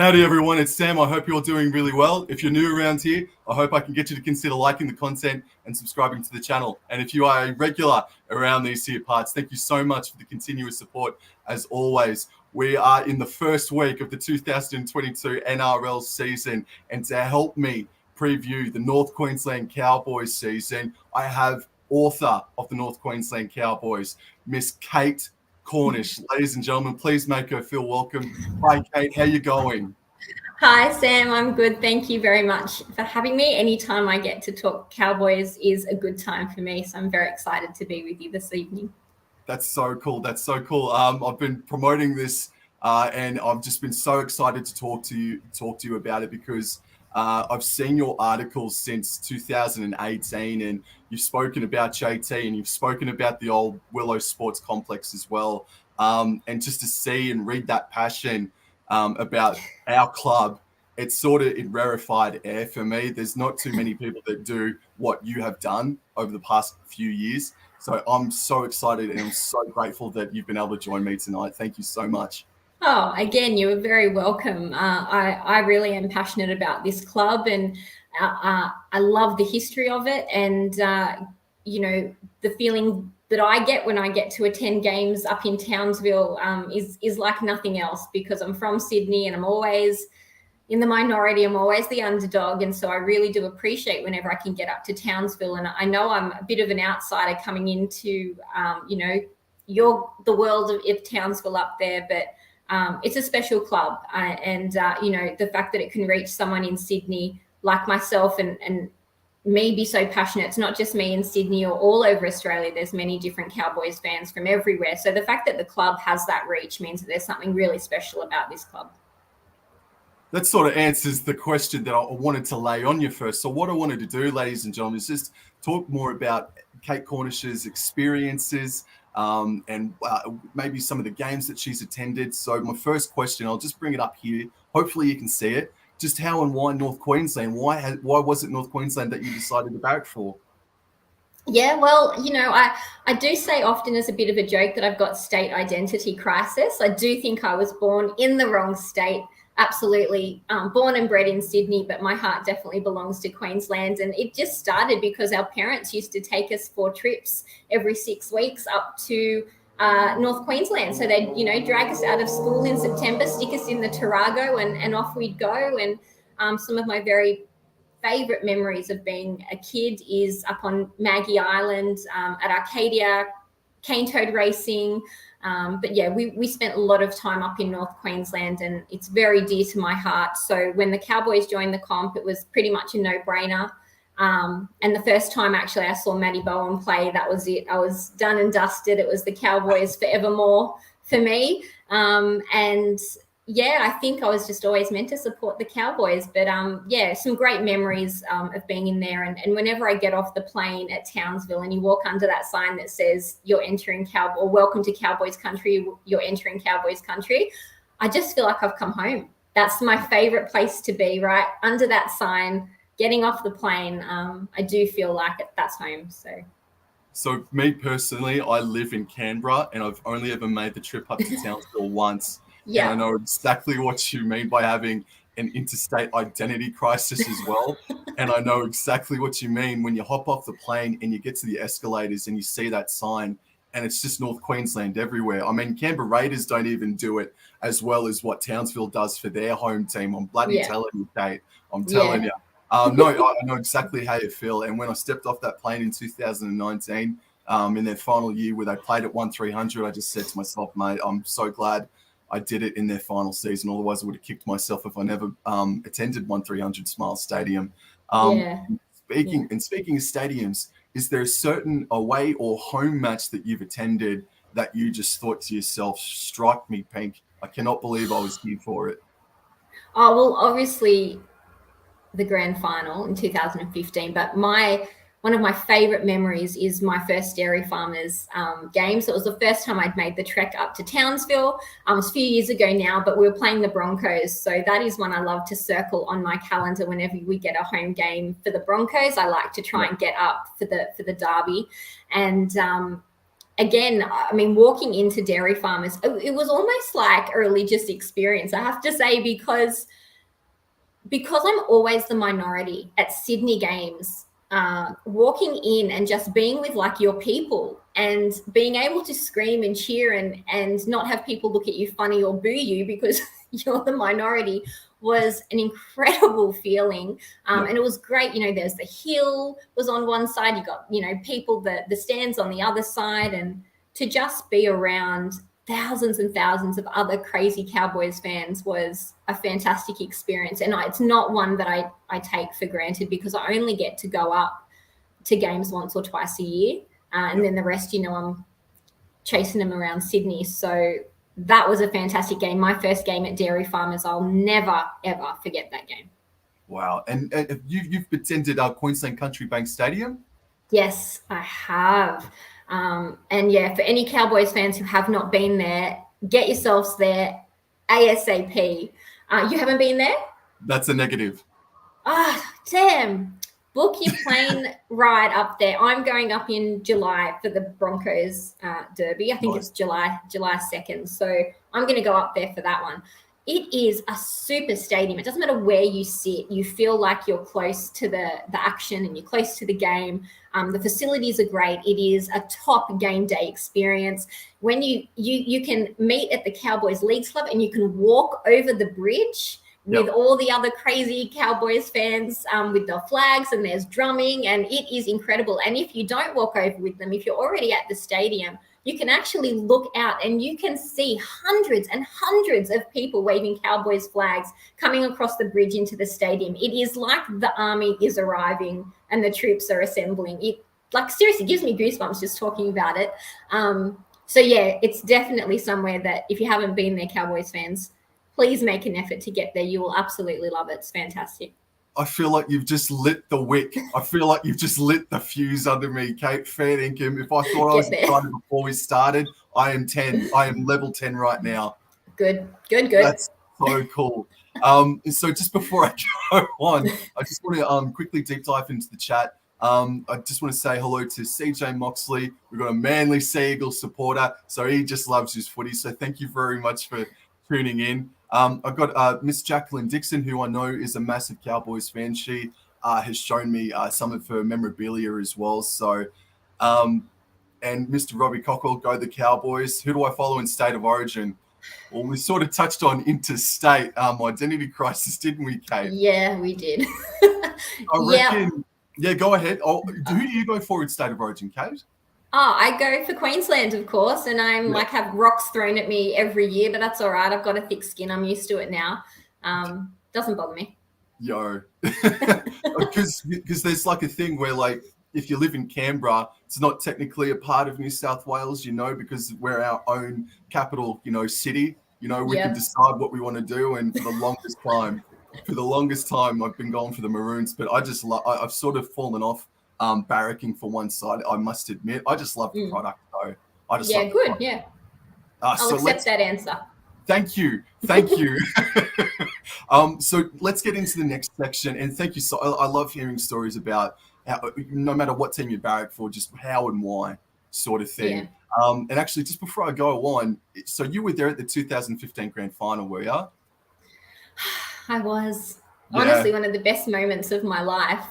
Howdy everyone, it's Sam. I hope you're doing really well. If you're new around here, I hope I can get you to consider liking the content and subscribing to the channel. And if you are a regular around these here parts, thank you so much for the continuous support. As always, we are in the first week of the 2022 NRL season, and to help me preview the North Queensland Cowboys season, I have author of the North Queensland Cowboys, Miss Kate Cornish. Ladies and gentlemen, please make her feel welcome. Hi, Kate. How you going? Hi, Sam. I'm good. Thank you very much for having me. Anytime I get to talk Cowboys is a good time for me, so I'm very excited to be with you this evening. That's so cool. That's so cool. I've been promoting this, and I've just been so excited to talk to you about it because I've seen your articles since 2018, and you've spoken about JT and you've spoken about the old Willow Sports Complex as well. And just to see and read that passion about our club, it rarefied air for me. There's not too many people that do what you have done over the past few years. So I'm so excited and I'm so grateful that you've been able to join me tonight. Thank you so much. Oh, again, you are very welcome. I really am passionate about this club, and I love the history of it. And, the feeling that I get when I get to attend games up in Townsville is like nothing else, because I'm from Sydney and I'm always in the minority. I'm always the underdog. And so I really do appreciate whenever I can get up to Townsville. And I know I'm a bit of an outsider coming into, the world of Townsville up there, but it's a special club, and the fact that it can reach someone in Sydney like myself and me be so passionate. It's not just me in Sydney or all over Australia. There's many different Cowboys fans from everywhere. So the fact that the club has that reach means that there's something really special about this club. That sort of answers the question that I wanted to lay on you first. So what I wanted to do, ladies and gentlemen, is just talk more about Kate Cornish's experiences, and maybe some of the games that she's attended. So my first question, I'll just bring it up here. Hopefully you can see it. Just how and why North Queensland? Why was it North Queensland that you decided to barrack for? Yeah, well, I do say often as a bit of a joke that I've got state identity crisis. I do think I was born in the wrong state. Absolutely, born and bred in Sydney, but my heart definitely belongs to Queensland. And it just started because our parents used to take us for trips every 6 weeks up to North Queensland. So they'd, drag us out of school in September, stick us in the Tarago, and off we'd go. And some of my very favourite memories of being a kid is up on Maggie Island, at Arcadia, cane toad racing. But yeah, we spent a lot of time up in North Queensland, and it's very dear to my heart. So when the Cowboys joined the comp, it was pretty much a no-brainer. And the first time actually I saw Matty Bowen play, that was it. I was done and dusted. It was the Cowboys forevermore for me. And yeah, I think I was just always meant to support the Cowboys. But yeah, some great memories of being in there. And whenever I get off the plane at Townsville and you walk under that sign that says you're entering or welcome to Cowboys country, you're entering Cowboys country, I just feel like I've come home. That's my favorite place to be, right? Under that sign, getting off the plane, I do feel like that's home. So me personally, I live in Canberra and I've only ever made the trip up to Townsville once. Yeah. And I know exactly what you mean by having an interstate identity crisis as well. And I know exactly what you mean when you hop off the plane and you get to the escalators and you see that sign and it's just North Queensland everywhere. I mean, Canberra Raiders don't even do it as well as what Townsville does for their home team. I'm bloody telling you, Kate. I'm telling you. No, I know exactly how you feel. And when I stepped off that plane in 2019, in their final year where they played at 1-300, I just said to myself, mate, I'm so glad I did it in their final season. Otherwise, I would have kicked myself if I never attended 1-300 Smile Stadium. Speaking of stadiums, is there a certain away or home match that you've attended that you just thought to yourself, strike me pink, I cannot believe I was here for it? Oh, well, obviously the grand final in 2015, but one of my favorite memories is my first Dairy Farmers game. So it was the first time I'd made the trek up to Townsville. It was a few years ago now, but we were playing the Broncos. So that is one I love to circle on my calendar whenever we get a home game for the Broncos. I like to try and get up for the derby. And again, I mean, walking into dairy farmers, it was almost like a religious experience, I have to say, because I'm always the minority at Sydney games. Walking in and just being with like your people and being able to scream and cheer and not have people look at you funny or boo you because you're the minority was an incredible feeling. And it was great. You know, there's the hill was on one side, you got, you know, people, the stands on the other side, and to just be around thousands and thousands of other crazy Cowboys fans was a fantastic experience. And it's not one that I take for granted, because I only get to go up to games once or twice a year. And then the rest, you know, I'm chasing them around Sydney. So that was a fantastic game. My first game at Dairy Farmers. I'll never, ever forget that game. Wow. And you've attended Queensland Country Bank Stadium? Yes, I have. And yeah, for any Cowboys fans who have not been there, get yourselves there ASAP. You haven't been there? That's a negative. Damn. Book your plane ride up there. I'm going up in July for the Broncos Derby. I think it's July 2nd. So I'm going to go up there for that one. It is a super stadium. It doesn't matter where you sit. You feel like you're close to the action and you're close to the game. The facilities are great. It is a top game day experience. When you can meet at the Cowboys Leagues Club and you can walk over the bridge with all the other crazy Cowboys fans with the flags, and there's drumming, and it is incredible. And if you don't walk over with them, if you're already at the stadium, you can actually look out and you can see hundreds and hundreds of people waving Cowboys flags coming across the bridge into the stadium. It is like the army is arriving and the troops are assembling. It, like, seriously gives me goosebumps just talking about it. So yeah, it's definitely somewhere that if you haven't been there, Cowboys fans, please make an effort to get there. You will absolutely love it. It's fantastic. I feel like you've just lit the wick. I feel like you've just lit the fuse under me, Kate. Fair dinkum. If I thought I was excited before we started, I am 10. I am level 10 right now. Good. That's so cool. So just before I go on, I just want to quickly deep dive into the chat. I just want to say hello to CJ Moxley. We've got a Manly Sea Eagles supporter, so he just loves his footy. So thank you very much for tuning in. I've got Miss Jacqueline Dixon, who I know is a massive Cowboys fan. She has shown me some of her memorabilia as well. So, and Mr. Robbie Cockrell, go the Cowboys. Who do I follow in State of Origin? Well, we sort of touched on interstate identity crisis, didn't we, Kate? Yeah, we did. I reckon. Yeah, go ahead. Who do you go for in State of Origin, Kate? I go for Queensland, of course, and I'm like have rocks thrown at me every year, but that's all right. I've got a thick skin. I'm used to it now. Doesn't bother me. Yo, because there's like a thing where, like, if you live in Canberra, it's not technically a part of New South Wales, you know, because we're our own capital, you know, city. You know, we can decide what we want to do, and for the longest time, I've been going for the Maroons, but I've sort of fallen off. Barracking for one side, I must admit. I just love the product, though. I'll accept that answer. Thank you. So let's get into the next section, and thank you. So I love hearing stories about how, no matter what team you barrack for, just how and why sort of thing. And actually, just before I go on, so you were there at the 2015 grand final, were you? I was. Honestly, one of the best moments of my life.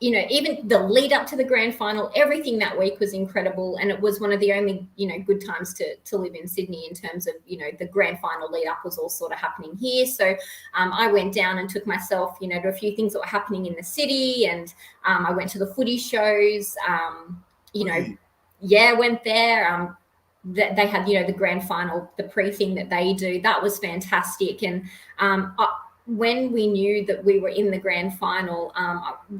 You know, even the lead up to the grand final, everything that week was incredible. And it was one of the only, you know, good times to live in Sydney in terms of, you know, the grand final lead up was all sort of happening here. So I went down and took myself, you know, to a few things that were happening in the city. And I went to the footy shows, went there. They had, you know, the grand final, the pre-thing that they do. That was fantastic. And when we knew that we were in the grand final,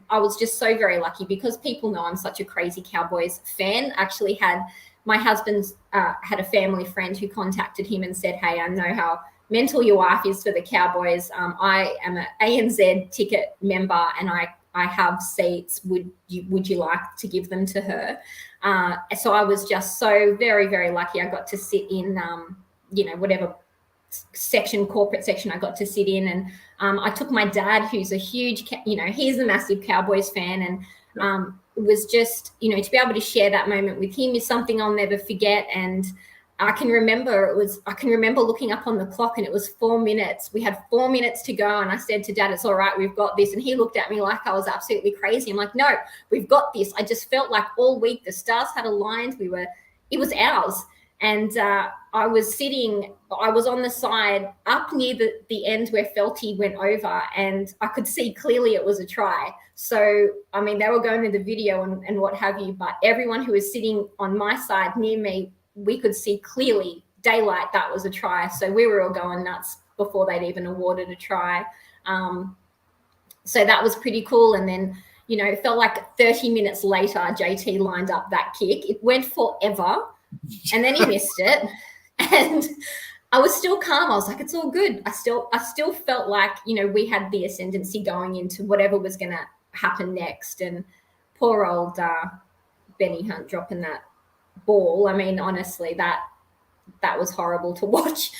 I was just so very lucky because people know I'm such a crazy Cowboys fan. Actually had my husband's had a family friend who contacted him and said, hey, I know how mental your wife is for the Cowboys. I am an ANZ ticket member and I have seats. Would you like to give them to her? So I was just so very, very lucky. I got to sit in, whatever corporate section I got to sit in, and I took my dad, who's a huge, he's a massive Cowboys fan, and was just, you know, to be able to share that moment with him is something I'll never forget. And I can remember looking up on the clock and it was 4 minutes. We had 4 minutes to go. And I said to Dad, it's all right, we've got this. And he looked at me like I was absolutely crazy. I'm like, no, we've got this. I just felt like all week the stars had aligned. It was ours. And I was on the side up near the end where Felty went over, and I could see clearly it was a try. So, I mean, they were going to the video and what have you, but everyone who was sitting on my side near me, we could see clearly, daylight, that was a try. So we were all going nuts before they'd even awarded a try. So that was pretty cool. And then, you know, it felt like 30 minutes later, JT lined up that kick. It went forever. And then he missed it, and I was still calm. I was like, it's all good. I still felt like, you know, we had the ascendancy going into whatever was going to happen next. And poor old Benny Hunt dropping that ball. I mean, honestly, that was horrible to watch.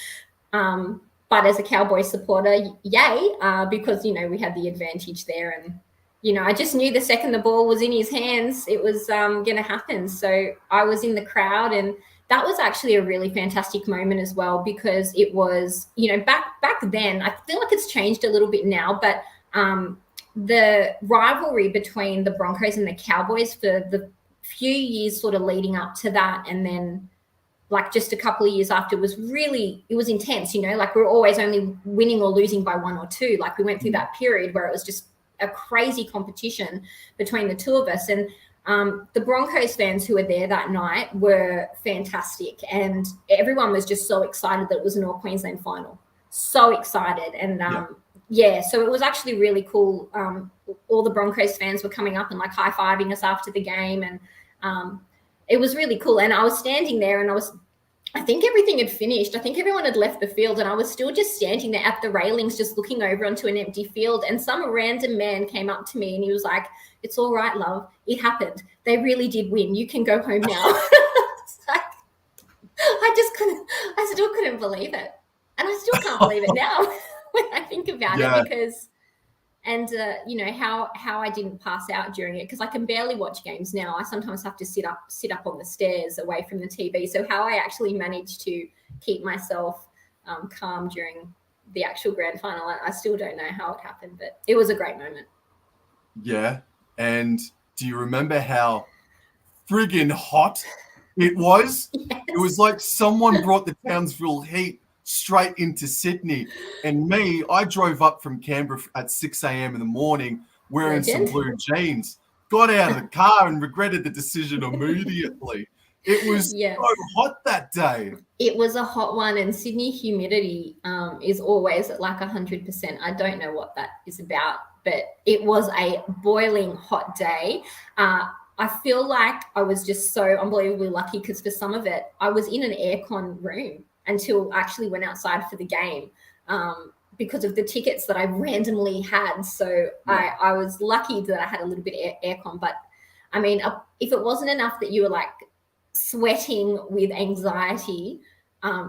But as a Cowboy supporter, yay, because, you know, we had the advantage there. And, you know, I just knew the second the ball was in his hands, it was going to happen. So I was in the crowd, and that was actually a really fantastic moment as well, because it was, you know, back then, I feel like it's changed a little bit now, but the rivalry between the Broncos and the Cowboys for the few years sort of leading up to that, and then like just a couple of years after, it was intense, you know, like we're always only winning or losing by 1 or 2. Like we went through that period where it was just a crazy competition between the two of us. And the Broncos fans who were there that night were fantastic, and everyone was just so excited that it was a North Queensland final. So excited. And so it was actually really cool. All the Broncos fans were coming up and like high-fiving us after the game, and it was really cool. And I was standing there, and I think everything had finished. I think everyone had left the field, and I was still just standing there at the railings, just looking over onto an empty field. And some random man came up to me and he was like, it's all right, love. It happened. They really did win. You can go home now. Like, I still couldn't believe it. And I still can't believe it now when I think about it, because, and you know, how I didn't pass out during it, because I can barely watch games now. I sometimes have to sit up on the stairs away from the TV. So how I actually managed to keep myself calm during the actual grand final, I still don't know how it happened, but it was a great moment. Yeah. And do you remember how friggin' hot it was? Yes. It was like someone brought the Townsville heat straight into Sydney. And me, I drove up from Canberra at 6 a.m. in the morning wearing some blue jeans, got out of the car and regretted the decision immediately. It was so hot that day. It was a hot one, and Sydney humidity is always at like 100%. I don't know what that is about, but it was a boiling hot day. I feel like I was just so unbelievably lucky, because for some of it, I was in an aircon room until I actually went outside for the game because of the tickets that I randomly had. So I was lucky that I had a little bit of aircon. But, I mean, if it wasn't enough that you were, like, sweating with anxiety,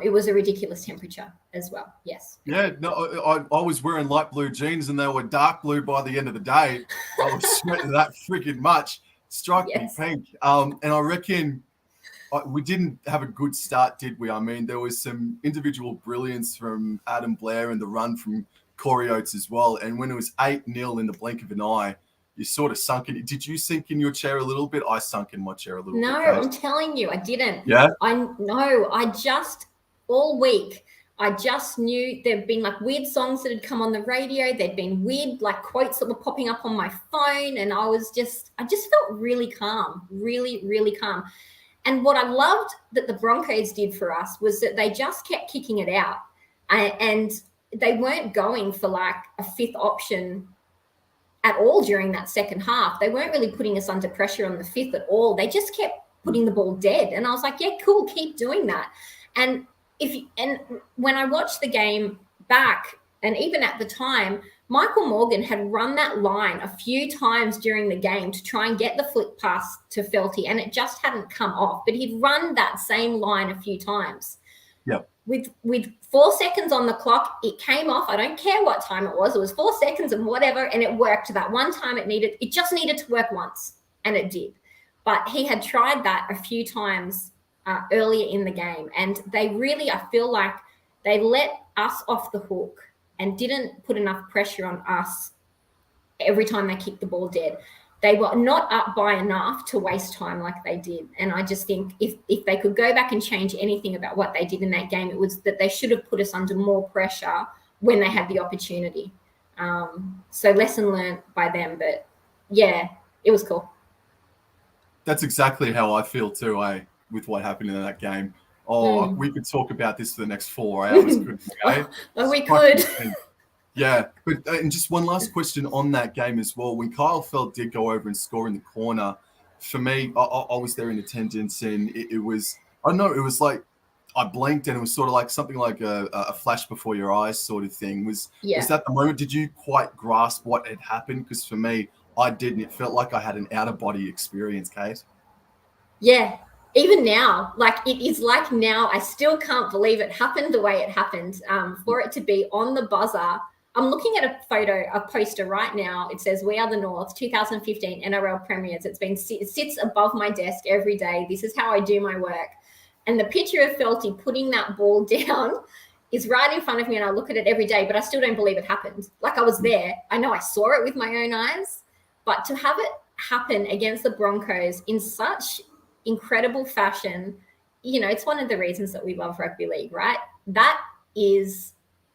it was a ridiculous temperature as well. Yes. Yeah, no, I was wearing light blue jeans and they were dark blue by the end of the day. I was sweating that freaking much. Struck me pink. And I reckon we didn't have a good start, did we? I mean, there was some individual brilliance from Adam Blair and the run from Corey Oates as well. And when it was 8-0 in the blink of an eye, you sort of sunk in. Did you sink in your chair a little bit? I sunk in my chair a little bit. No, I'm telling you, I didn't. Yeah? All week, I just knew there'd been like weird songs that had come on the radio. There'd been weird like quotes that were popping up on my phone. And I just felt really calm, really, really calm. And what I loved that the Broncos did for us was that they just kept kicking it out. And they weren't going for like a fifth option at all during that second half. They weren't really putting us under pressure on the fifth at all. They just kept putting the ball dead. And I was like, yeah, cool, keep doing that. And when I watched the game back, and even at the time, Michael Morgan had run that line a few times during the game to try and get the flick pass to Felty, and it just hadn't come off. But he'd run that same line a few times. Yep. With 4 seconds on the clock, it came off. I don't care what time it was. It was 4 seconds and whatever, and it worked. That one time it just needed to work once. and it did. But he had tried that a few times earlier in the game, and they really, I feel like they let us off the hook and didn't put enough pressure on us every time they kicked the ball dead. They were not up by enough to waste time like they did. And I just think if they could go back and change anything about what they did in that game, it was that they should have put us under more pressure when they had the opportunity. So lesson learned by them. But, yeah, it was cool. That's exactly how I feel too, with what happened in that game. We could talk about this for the next 4 hours, couldn't we? We could. Yeah, but and just one last question on that game as well. When Kyle Feld did go over and score in the corner, for me, I was there in attendance, and it was, I don't know, it was like I blinked and it was sort of like something like a flash before your eyes sort of thing. Was that the moment? Did you quite grasp what had happened? Because for me, I didn't. It felt like I had an out-of-body experience, Kate. Yeah, even now, like it is like now, I still can't believe it happened the way it happened. For it to be on the buzzer, I'm looking at a poster right now. It says, "We Are the North, 2015 NRL Premiers." It sits above my desk every day. This is how I do my work. And the picture of Felty putting that ball down is right in front of me, and I look at it every day, but I still don't believe it happened. Like I was there. I know I saw it with my own eyes, but to have it happen against the Broncos in such incredible fashion, it's one of the reasons that we love rugby league, right? That is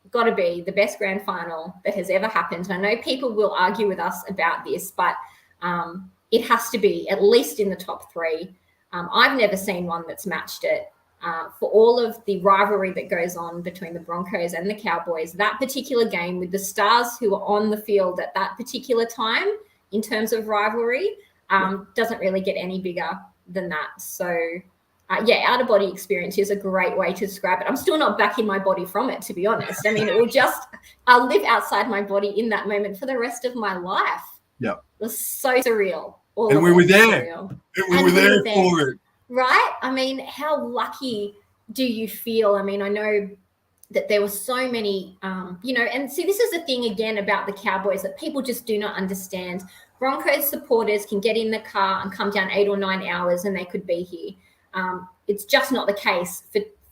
got to be the best grand final that has ever happened. And I know people will argue with us about this, but it has to be at least in the top 3. I've never seen one that's matched it. For all of the rivalry that goes on between the Broncos and the Cowboys, that particular game with the stars who were on the field at that particular time in terms of rivalry doesn't really get any bigger than that. So out-of-body experience is a great way to describe it. I'm still not back in my body from it, to be honest. I mean, I'll live outside my body in that moment for the rest of my life. Yeah. It was so surreal. And we were there. We were there for it. Right? I mean, how lucky do you feel? I mean, I know that there were so many, and see, this is the thing again about the Cowboys that people just do not understand. Broncos supporters can get in the car and come down 8 or 9 hours and they could be here. It's just not the case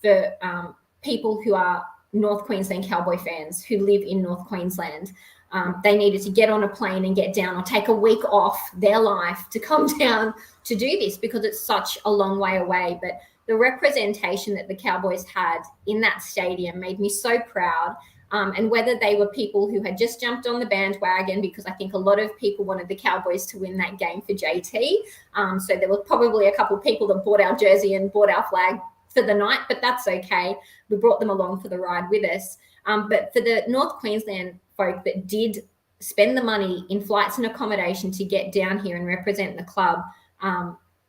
for people who are North Queensland Cowboy fans who live in North Queensland. They needed to get on a plane and get down or take a week off their life to come down to do this because it's such a long way away. But the representation that the Cowboys had in that stadium made me so proud. And whether they were people who had just jumped on the bandwagon, because I think a lot of people wanted the Cowboys to win that game for JT. So there were probably a couple of people that bought our jersey and bought our flag for the night, but that's okay. We brought them along for the ride with us. But for the North Queensland folk that did spend the money in flights and accommodation to get down here and represent the club,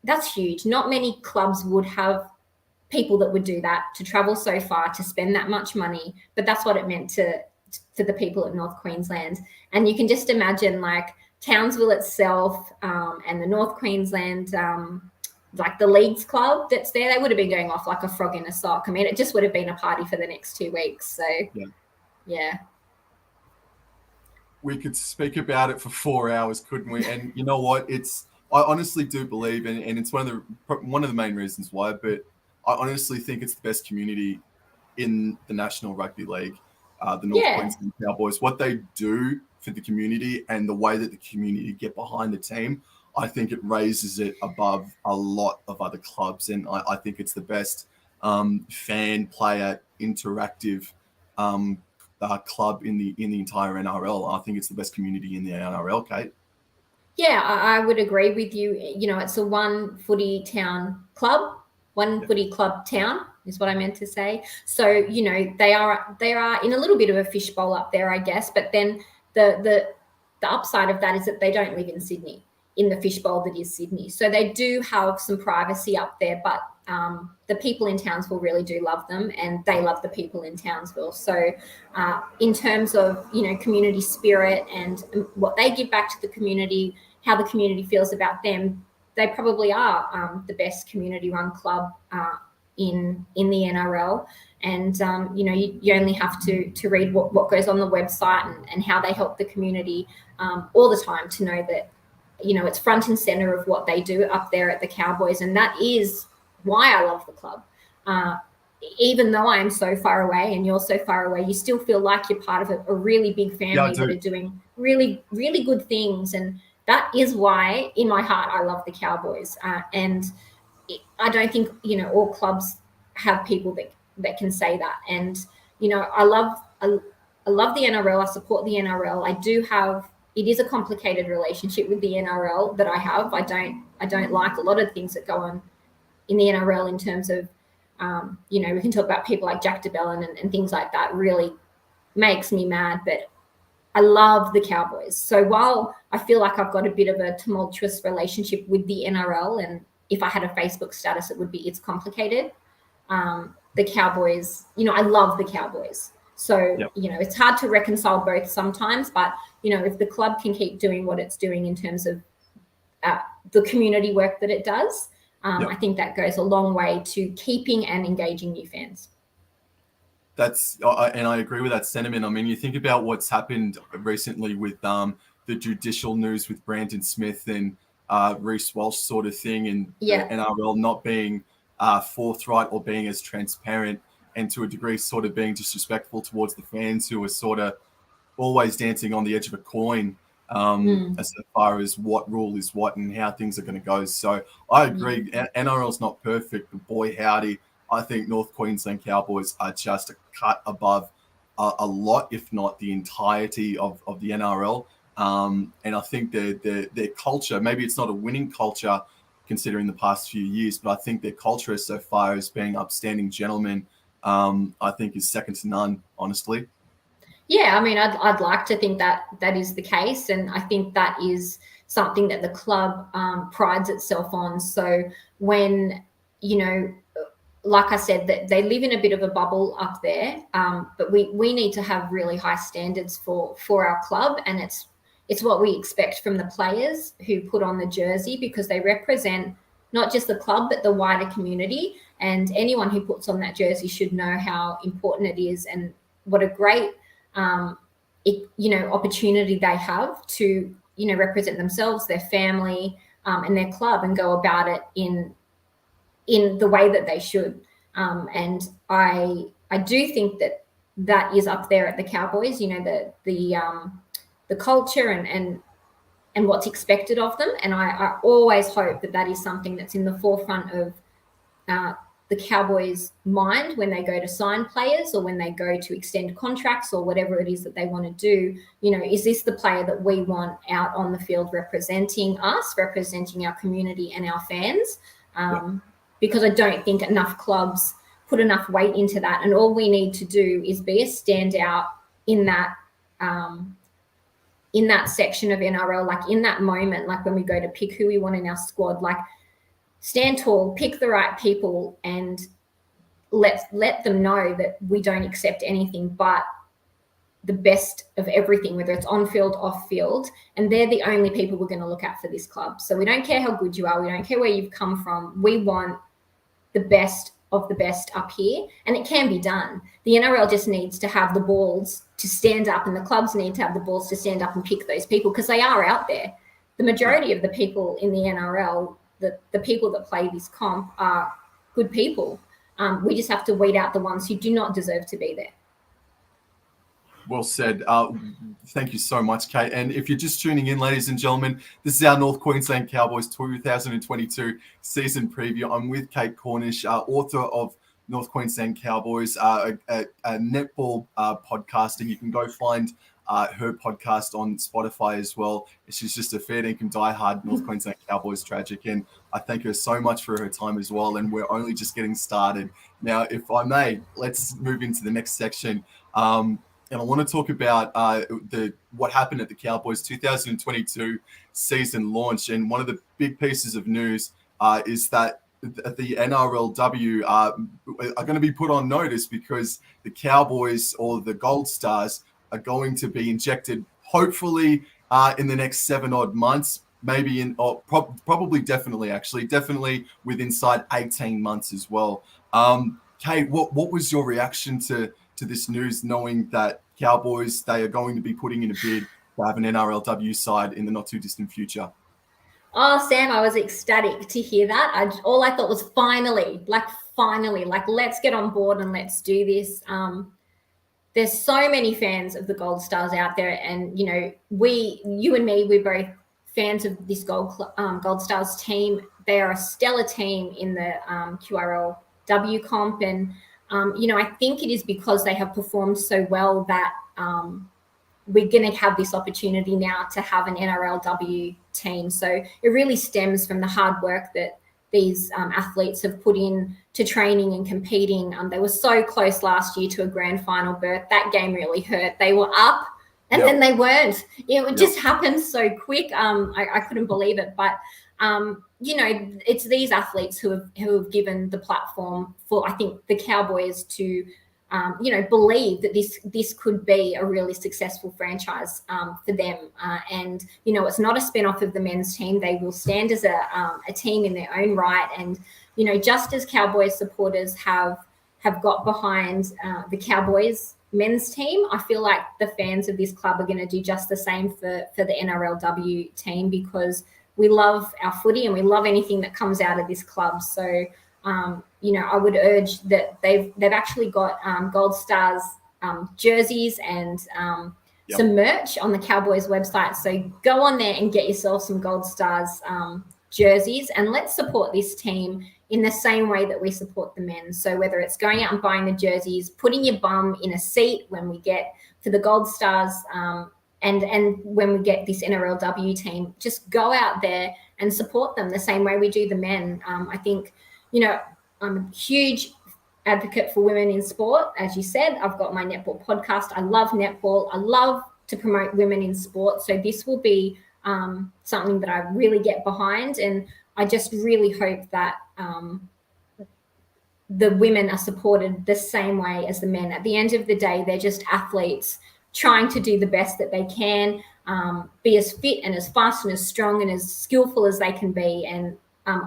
that's huge. Not many clubs would have people that would do that, to travel so far, to spend that much money. But that's what it meant to the people at North Queensland. And you can just imagine like Townsville itself and the North Queensland, like the Leagues Club that's there, they would have been going off like a frog in a sock. I mean, it just would have been a party for the next 2 weeks. So, yeah. We could speak about it for 4 hours, couldn't we? And you know what? I honestly do believe, and it's one of the main reasons why, but I honestly think it's the best community in the National Rugby League, the North Queensland Cowboys. What they do for the community and the way that the community get behind the team, I think it raises it above a lot of other clubs. And I think it's the best fan, player, interactive club in the entire NRL. I think it's the best community in the NRL, Kate. Yeah, I would agree with you. It's a one footy town club. One footy club town is what I meant to say. So, they are in a little bit of a fishbowl up there, I guess. But then the upside of that is that they don't live in Sydney, in the fishbowl that is Sydney. So they do have some privacy up there, but the people in Townsville really do love them, and they love the people in Townsville. So in terms of, community spirit and what they give back to the community, how the community feels about them, they probably are the best community-run club in the NRL. And, you only have to read what goes on the website and how they help the community all the time to know that it's front and center of what they do up there at the Cowboys. And that is why I love the club. Even though I am so far away and you're so far away, you still feel like you're part of a really big family that are doing really, really good things. And that is why, in my heart, I love the Cowboys. And I don't think, all clubs have people that can say that. And, I love the NRL. I support the NRL. It is a complicated relationship with the NRL that I have. I don't like a lot of things that go on in the NRL in terms of, we can talk about people like Jack DeBellin and things like that. Really makes me mad, but I love the Cowboys. So while I feel like I've got a bit of a tumultuous relationship with the NRL, and if I had a Facebook status, it would be it's complicated. The Cowboys, I love the Cowboys. So, it's hard to reconcile both sometimes, but, if the club can keep doing what it's doing in terms of the community work that it does, I think that goes a long way to keeping and engaging new fans. And I agree with that sentiment. I mean, you think about what's happened recently with the judicial news with Brandon Smith and Reece Walsh sort of thing, and the NRL not being forthright or being as transparent, and to a degree sort of being disrespectful towards the fans who are sort of always dancing on the edge of a coin as far as what rule is what and how things are going to go. So I agree. NRL's not perfect, but boy, howdy, I think North Queensland Cowboys are just a cut above a lot, if not the entirety of the NRL. And I think their culture, maybe it's not a winning culture considering the past few years, but I think their culture so far as being upstanding gentlemen, I think is second to none, honestly. Yeah, I mean, I'd like to think that is the case. And I think that is something that the club prides itself on. So when, like I said, that they live in a bit of a bubble up there, but we need to have really high standards for our club, and it's what we expect from the players who put on the jersey, because they represent not just the club but the wider community, and anyone who puts on that jersey should know how important it is and what a great opportunity they have to represent themselves, their family, and their club, and go about it in the way that they should. And I do think that is up there at the Cowboys, the culture and what's expected of them. And I always hope that is something that's in the forefront of the Cowboys' mind when they go to sign players or when they go to extend contracts or whatever it is that they want to do. Is this the player that we want out on the field representing us, representing our community and our fans? Because I don't think enough clubs put enough weight into that. And all we need to do is be a standout in that section of NRL, like in that moment, like when we go to pick who we want in our squad, like stand tall, pick the right people, and let them know that we don't accept anything but the best of everything, whether it's on field, off field, and they're the only people we're going to look at for this club. So we don't care how good you are. We don't care where you've come from. We want the best of the best up here, and it can be done. The NRL just needs to have the balls to stand up, and the clubs need to have the balls to stand up and pick those people, because they are out there. The majority of the people in the NRL, the people that play this comp, are good people. We just have to weed out the ones who do not deserve to be there. Well said. Thank you so much, Kate. And if you're just tuning in, ladies and gentlemen, this is our North Queensland Cowboys 2022 season preview. I'm with Kate Cornish, author of North Queensland Cowboys, a netball podcast, and you can go find her podcast on Spotify as well. She's just a fair dinkum diehard North Queensland Cowboys tragic, and I thank her so much for her time as well. And we're only just getting started. Now, if I may, let's move into the next section. And I want to talk about what happened at the Cowboys 2022 season launch. And one of the big pieces of news is that the NRLW are going to be put on notice, because the Cowboys, or the Gold Stars, are going to be injected, hopefully in the next 7 odd months, maybe probably definitely within inside 18 months as well. Kate, what was your reaction to this news, knowing that Cowboys, they are going to be putting in a bid to have an NRLW side in the not too distant future? Oh, Sam, I was ecstatic to hear that. All I thought was finally, let's get on board and let's do this. There's so many fans of the Gold Stars out there, and you know, you and me, we're both fans of this Gold Stars team. They are a stellar team in the QRLW comp, and you know, I think it is because they have performed so well that we're going to have this opportunity now to have an NRLW team. So it really stems from the hard work that these athletes have put in to training and competing. They were so close last year to a grand final berth. That game really hurt. They were up and then they weren't. It just happened so quick. I couldn't believe it. But, you know, it's these athletes who have given the platform for, I think, the Cowboys to you know, believe that this could be a really successful franchise for them. And, you know, it's not a spin-off of the men's team. They will stand as a team in their own right. And, you know, just as Cowboys supporters have got behind the Cowboys men's team, I feel like the fans of this club are going to do just the same for the NRLW team, because we love our footy and we love anything that comes out of this club. So, you know, I would urge that they've actually got Gold Stars jerseys and some merch on the Cowboys website. So go on there and get yourself some Gold Stars jerseys, and let's support this team in the same way that we support the men. So whether it's going out and buying the jerseys, putting your bum in a seat when we get for the Gold Stars, and when we get this NRLW team, just go out there and support them the same way we do the men. I think, you know, I'm a huge advocate for women in sport. As you said, I've got my netball podcast. I love netball. I love to promote women in sport. So this will be something that I really get behind. And I just really hope that the women are supported the same way as the men. At the end of the day, they're just athletes trying to do the best that they can, be as fit and as fast and as strong and as skillful as they can be. And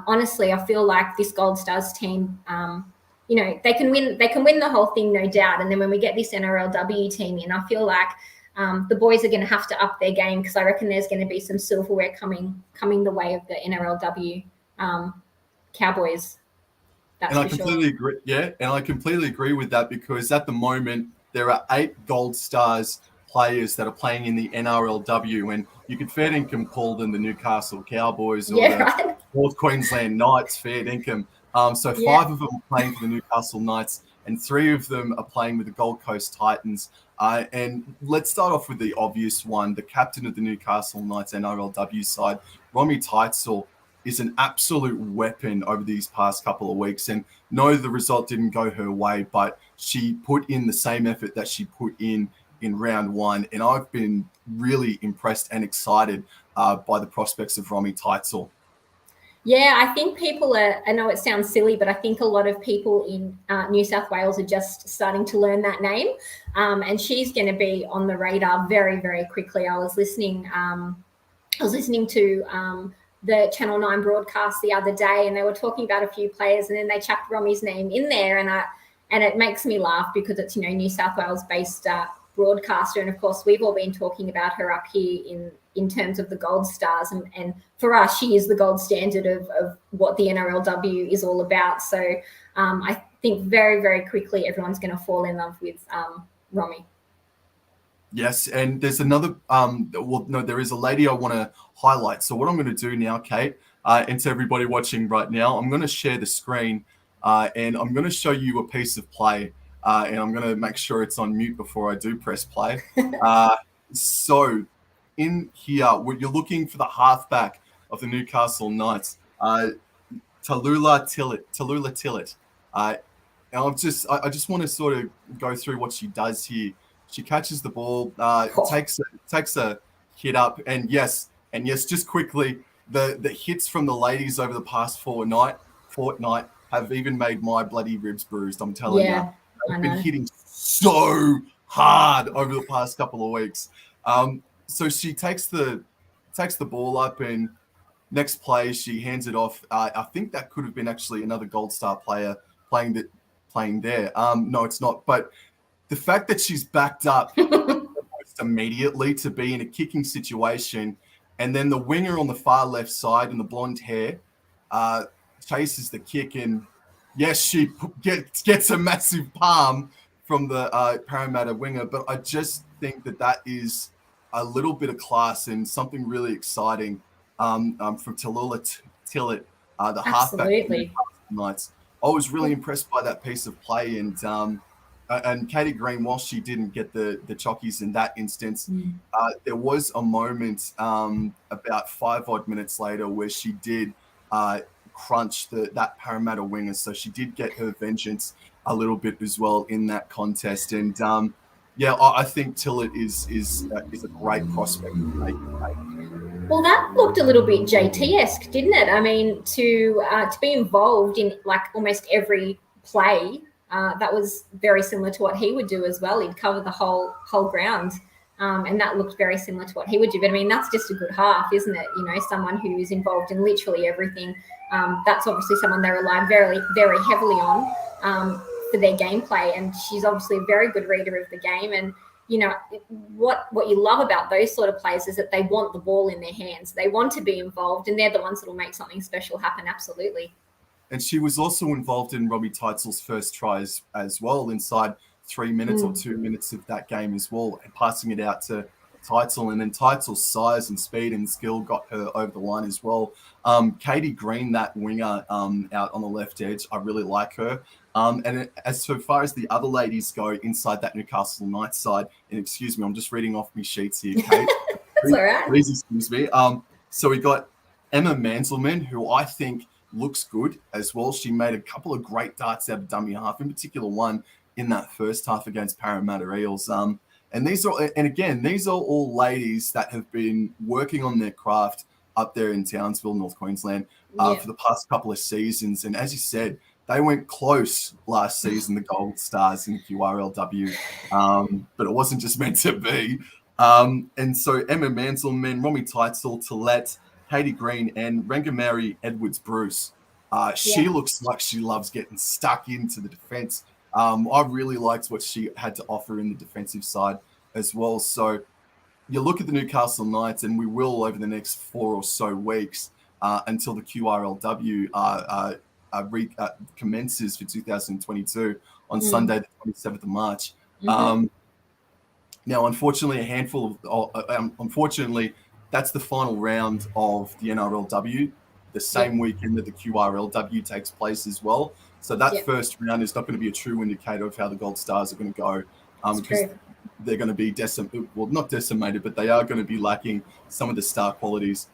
honestly, I feel like this Gold Stars team, you know, they can win the whole thing, no doubt. And then when we get this NRLW team in, I feel like the boys are going to have to up their game, because I reckon there's going to be some silverware coming the way of the NRLW Cowboys. That's and I completely agree. Yeah, and I completely agree with that, because at the moment there are 8 Gold Stars players that are playing in the NRLW, and you could fair dinkum call them the Newcastle Cowboys or the North Queensland Knights, fair dinkum. So 5 of them are playing for the Newcastle Knights, and 3 of them are playing with the Gold Coast Titans. And let's start off with the obvious one. The captain of the Newcastle Knights NRLW side, Romney Teitzel, is an absolute weapon over these past couple of weeks. And no, the result didn't go her way, but she put in the same effort that she put in round 1. And I've been really impressed and excited by the prospects of Romney Teitzel. Yeah, I think people I know it sounds silly, but I think a lot of people in New South Wales are just starting to learn that name. And she's going to be on the radar very, very quickly. I was listening to the Channel 9 broadcast the other day, and they were talking about a few players, and then they chucked Romney's name in there. And it makes me laugh, because it's, you know, New South Wales based broadcaster. And of course, we've all been talking about her up here in terms of the Gold Stars. And for us, she is the gold standard of what the NRLW is all about. So I think very, very quickly, everyone's going to fall in love with Romney. Yes, and there's another, there is a lady I want to highlight. So what I'm going to do now, Kate, and to everybody watching right now, I'm going to share the screen and I'm going to show you a piece of play, and I'm going to make sure it's on mute before I do press play. So in here, you're looking for the halfback of the Newcastle Knights, Tallulah Tillett. And I just want to sort of go through what she does here. She catches the ball, takes a hit up, and yes, just quickly, the hits from the ladies over the past fortnight have even made my bloody ribs bruised. I'm telling you, I've been hitting so hard over the past couple of weeks. So she takes the ball up, and next play she hands it off. I think that could have been actually another Gold Star player playing there. No, it's not, but the fact that she's backed up almost immediately to be in a kicking situation And then the winger on the far left side in the blonde hair chases the kick, and yes, she gets a massive palm from the Parramatta winger. But I just think that is a little bit of class and something really exciting from Tallulah Tillett, the halfback of the Knights. I was really impressed by that piece of play, and Katie Green, while she didn't get the chockies in that instance, there was a moment about 5 odd minutes later where she did crunch that Parramatta winger, so she did get her vengeance a little bit as well in that contest. And I think Tillett is a great prospect. Well, that looked a little bit JT-esque, didn't it? I mean, to be involved in like almost every play, that was very similar to what he would do as well. He'd cover the whole ground, and that looked very similar to what he would do. But I mean, that's just a good half, isn't it? You know, someone who is involved in literally everything. That's obviously someone they rely very, very heavily on for their gameplay, and she's obviously a very good reader of the game. And you know, what you love about those sort of players is that they want the ball in their hands. They want to be involved, and they're the ones that will make something special happen. Absolutely. And she was also involved in Romney Teitzel's first tries as well, inside 3 minutes or 2 minutes of that game as well, and passing it out to Teitzel. And then Teitzel's size and speed and skill got her over the line as well. Katie Green, that winger out on the left edge, I really like her. And as so far as the other ladies go inside that Newcastle Knights side, and excuse me, I'm just reading off my sheets here, Kate. That's all right. Please excuse me. So we got Emma Manzelman, who I think looks good as well. She made a couple of great darts out of dummy half, in particular one in that first half against Parramatta Eels. And these are all ladies that have been working on their craft up there in Townsville, North Queensland, for the past couple of seasons. And as you said, they went close last season, the Gold Stars in QRLW, but it wasn't just meant to be. And so Emma Manzelman, Romney Teitzel, Tillett, Katie Green, and Rangamary Edwards-Bruce. She looks like she loves getting stuck into the defence. I really liked what she had to offer in the defensive side as well. So you look at the Newcastle Knights, and we will over the next 4 or so weeks until the QRLW commences for 2022 on Sunday, the 27th of March. Now, unfortunately, unfortunately, that's the final round of the NRLW, the same weekend that the QRLW takes place as well. So that first round is not going to be a true indicator of how the Gold Stars are going to go, because they're going to be not decimated, but they are going to be lacking some of the star qualities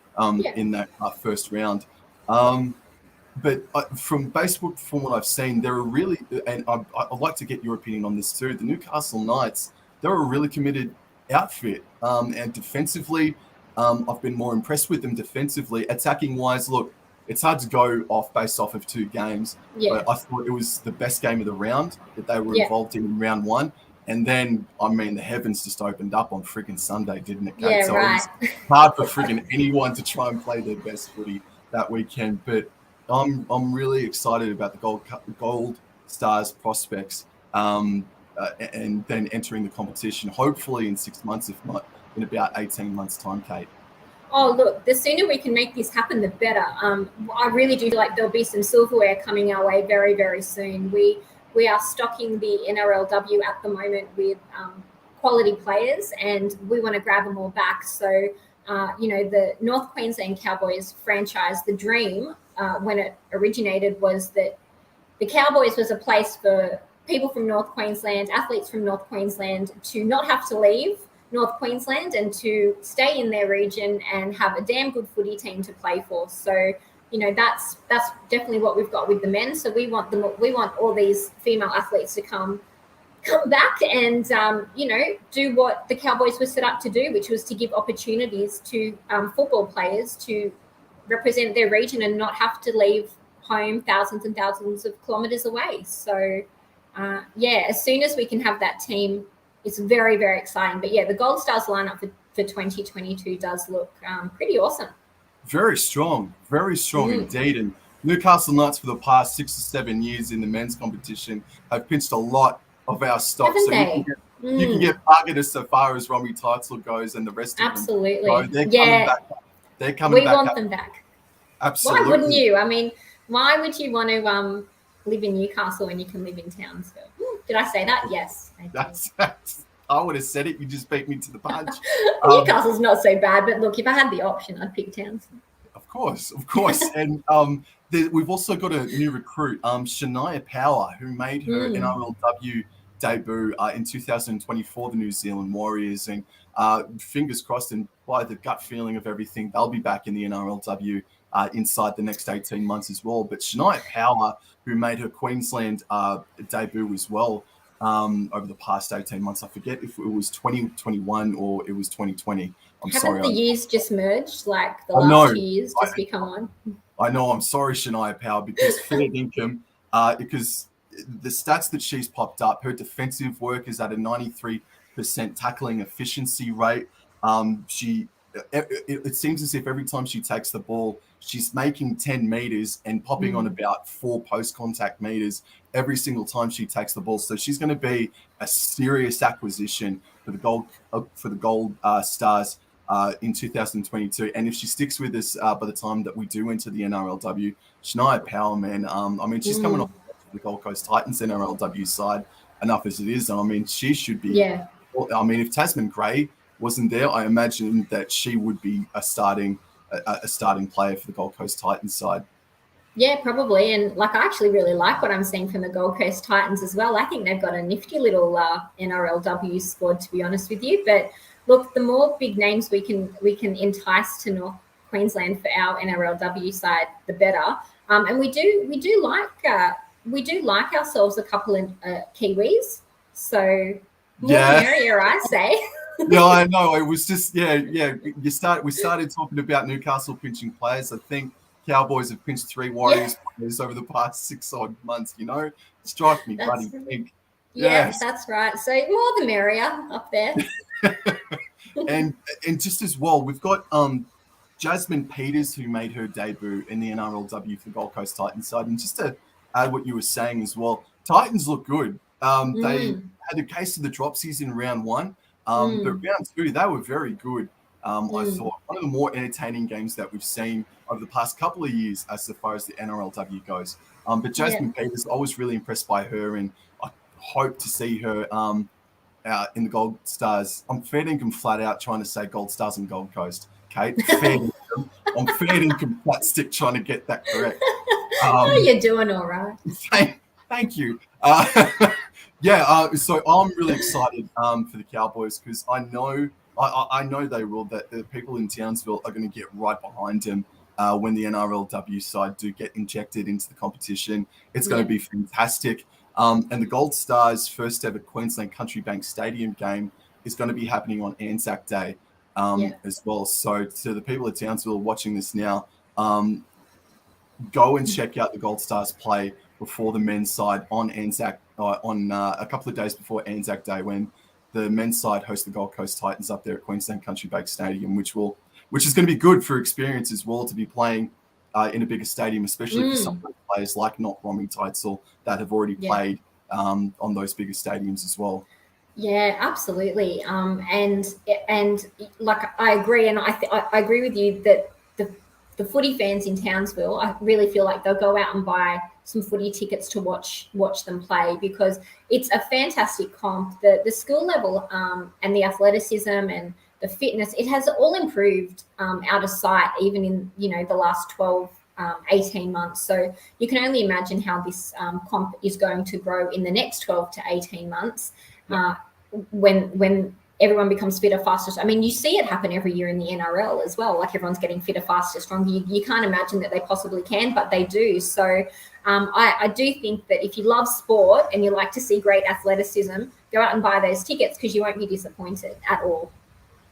in that first round. But from what I've seen, they're a really, and I'd like to get your opinion on this too, the Newcastle Knights, they're a really committed outfit. And defensively, I've been more impressed with them defensively. Attacking wise, look, it's hard to go based off of 2 games. But I thought it was the best game of the round that they were involved in round 1. And then, I mean, the heavens just opened up on freaking Sunday, didn't it, Kate? So it was hard for freaking anyone to try and play their best footy that weekend. But I'm really excited about the Gold Stars prospects, and then entering the competition, hopefully in 6 months, if not in about 18 months' time, Kate. Oh, look, the sooner we can make this happen, the better. I really do feel like there'll be some silverware coming our way very, very soon. We are stocking the NRLW at the moment with quality players, and we want to grab them all back. So, the North Queensland Cowboys franchise, the dream when it originated was that the Cowboys was a place for people from North Queensland, athletes from North Queensland, to not have to leave North Queensland and to stay in their region and have a damn good footy team to play for. So, that's definitely what we've got with the men. So we want all these female athletes to come back and do what the Cowboys were set up to do, which was to give opportunities to football players to represent their region and not have to leave home thousands and thousands of kilometers away. So as soon as we can have that team, it's very, very exciting. But the Gold Stars lineup for 2022 does look pretty awesome. Very strong indeed. And Newcastle Knights for the past 6 or 7 years in the men's competition have pinched a lot of our stock. Haven't they? You can get targeted so far as Romney Teitzel goes and the rest of them. Absolutely. They're coming back They're coming back. We want them back. Absolutely. Why wouldn't you? I mean, why would you want to live in Newcastle when you can live in Townsville? Did I say that? Yes. That's I would have said it. You just beat me to the punch. Newcastle's not so bad, but look, if I had the option, I'd pick Townsend. Of course. And we've also got a new recruit, Shania Power, who made her NRLW debut in 2024, the New Zealand Warriors. And fingers crossed, and by the gut feeling of everything, they'll be back in the NRLW inside the next 18 months as well. But Shania Power, who made her Queensland debut as well over the past 18 months, I forget if it was 2021 or it was 2020. Haven't the years just merged? Like the last 2 years just become one? I know. I'm sorry, Shania Power, because fair income, because the stats that she's popped up, her defensive work is at a 93% tackling efficiency rate. It seems as if every time she takes the ball, she's making 10 meters and popping on about 4 post-contact meters every single time she takes the ball. So she's going to be a serious acquisition for the Gold Stars in 2022. And if she sticks with us by the time that we do enter the NRLW, Shania Power, man, I mean, she's coming off the Gold Coast Titans NRLW side enough as it is. I mean, she should be. Yeah. I mean, if Tasman Gray wasn't there, I imagine that she would be a starting player for the Gold Coast Titans side. Yeah, probably. And like, I actually really like what I'm seeing from the Gold Coast Titans as well. I think they've got a nifty little NRLW squad, to be honest with you. But look, the more big names we can entice to North Queensland for our NRLW side, the better. And we do like ourselves a couple of Kiwis. So more the merrier, I say. Yeah, I know. It was just we started talking about Newcastle pinching players. I think Cowboys have pinched 3 Warriors players over the past 6 odd months. You know, strike me bloody pink. Yeah, that's right. So more the merrier up there. and just as well, we've got Jasmine Peters, who made her debut in the NRLW for Gold Coast Titans side. And just to add what you were saying as well, Titans look good. They had a case of the dropsies in round 1. But round 2, they were very good. I thought one of the more entertaining games that we've seen over the past couple of years as far as the NRLW goes. But Jasmine Peters, I was really impressed by her, and I hope to see her in the Gold Stars. I'm fair dinkum flat out trying to say Gold Stars and Gold Coast, Kate. I'm fair dinkum flat stick trying to get that correct. You're doing all right. Thank you. So I'm really excited for the Cowboys, because I know they will, that the people in Townsville are going to get right behind them when the NRLW side do get injected into the competition. It's going to be fantastic. And the Gold Stars' first ever Queensland Country Bank Stadium game is going to be happening on Anzac Day as well. So to the people of Townsville watching this now, go and check out the Gold Stars play before the men's side on Anzac, a couple of days before Anzac Day, when the men's side hosts the Gold Coast Titans up there at Queensland Country Bank Stadium, which is going to be good for experience as well, to be playing in a bigger stadium, especially for some of the players like Romney Teitzel that have already played on those bigger stadiums as well. Yeah, absolutely. And like, I agree, and I agree with you that the footy fans in Townsville, I really feel like they'll go out and buy some footy tickets to watch them play, because it's a fantastic comp. The skill level and the athleticism and the fitness, it has all improved out of sight, even in the last 12, 18 months. So you can only imagine how this comp is going to grow in the next 12 to 18 months when everyone becomes fitter, faster. I mean, you see it happen every year in the NRL as well. Like, everyone's getting fitter, faster, stronger. You can't imagine that they possibly can, but they do. So I do think that if you love sport and you like to see great athleticism, go out and buy those tickets, because you won't be disappointed at all.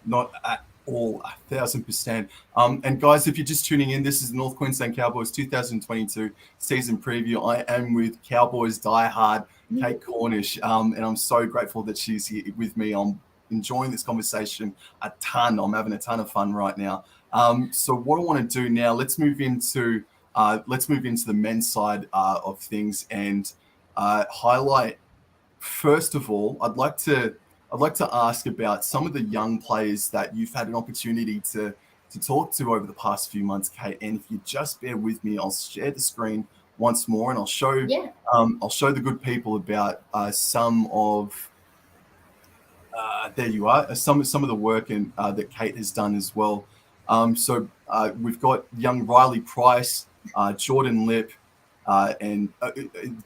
Not at all, 1,000%. And guys, if you're just tuning in, this is the North Queensland Cowboys 2022 season preview. I am with Cowboys diehard Kate Cornish, and I'm so grateful that she's here with me. I'm enjoying this conversation a ton. I'm having a ton of fun right now. So what I want to do now, let's move into the men's side of things, and highlight, first of all, I'd like to ask about some of the young players that you've had an opportunity to to talk to over the past few months, Kate. And if you just bear with me, I'll share the screen once more, and I'll show the good people about some of. There you are. Some of the work that Kate has done as well. So we've got young Riley Price, Jordan Lip, and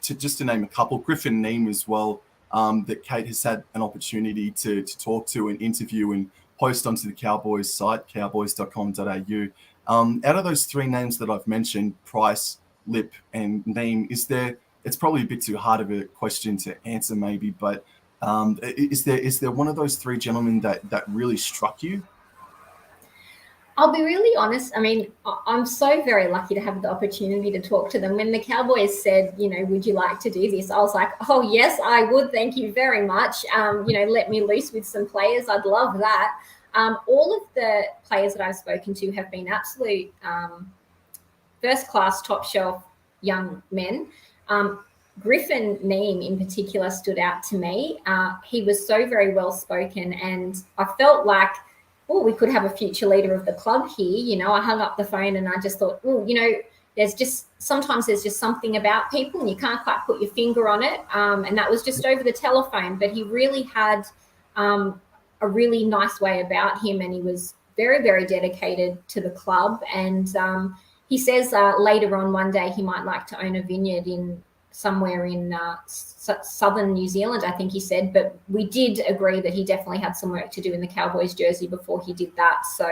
just to name a couple, Griffin Neem as well, that Kate has had an opportunity to talk to and interview and post onto the Cowboys site, cowboys.com.au. Out of those three names that I've mentioned, Price, Lip, and Neem, it's probably a bit too hard of a question to answer maybe, but is there one of those three gentlemen that really struck you? I'll be really honest. I mean, I'm so very lucky to have the opportunity to talk to them. When the Cowboys said, would you like to do this? I was like, oh, yes, I would. Thank you very much. Let me loose with some players. I'd love that. All of the players that I've spoken to have been absolute first-class, top-shelf young men. Griffin Neem in particular stood out to me. He was so very well-spoken, and I felt like, we could have a future leader of the club here. I hung up the phone and I just thought, sometimes there's just something about people and you can't quite put your finger on it. And that was just over the telephone, but he really had a really nice way about him, and he was very, very dedicated to the club. And he says later on one day he might like to own a vineyard somewhere in southern New Zealand, I think he said, but we did agree that he definitely had some work to do in the Cowboys jersey before he did that. So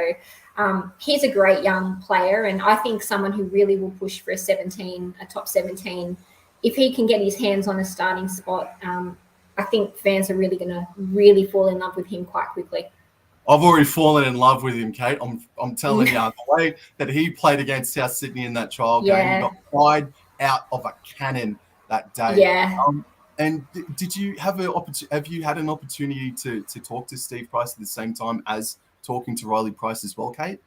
he's a great young player, and I think someone who really will push for a top 17. If he can get his hands on a starting spot, I think fans are really going to really fall in love with him quite quickly. I've already fallen in love with him, Kate. I'm telling you, the way that he played against South Sydney in that trial game, he got fired out of a cannon that day. Yeah. And did you have you had an opportunity to talk to Steve Price at the same time as talking to Riley Price as well, Kate?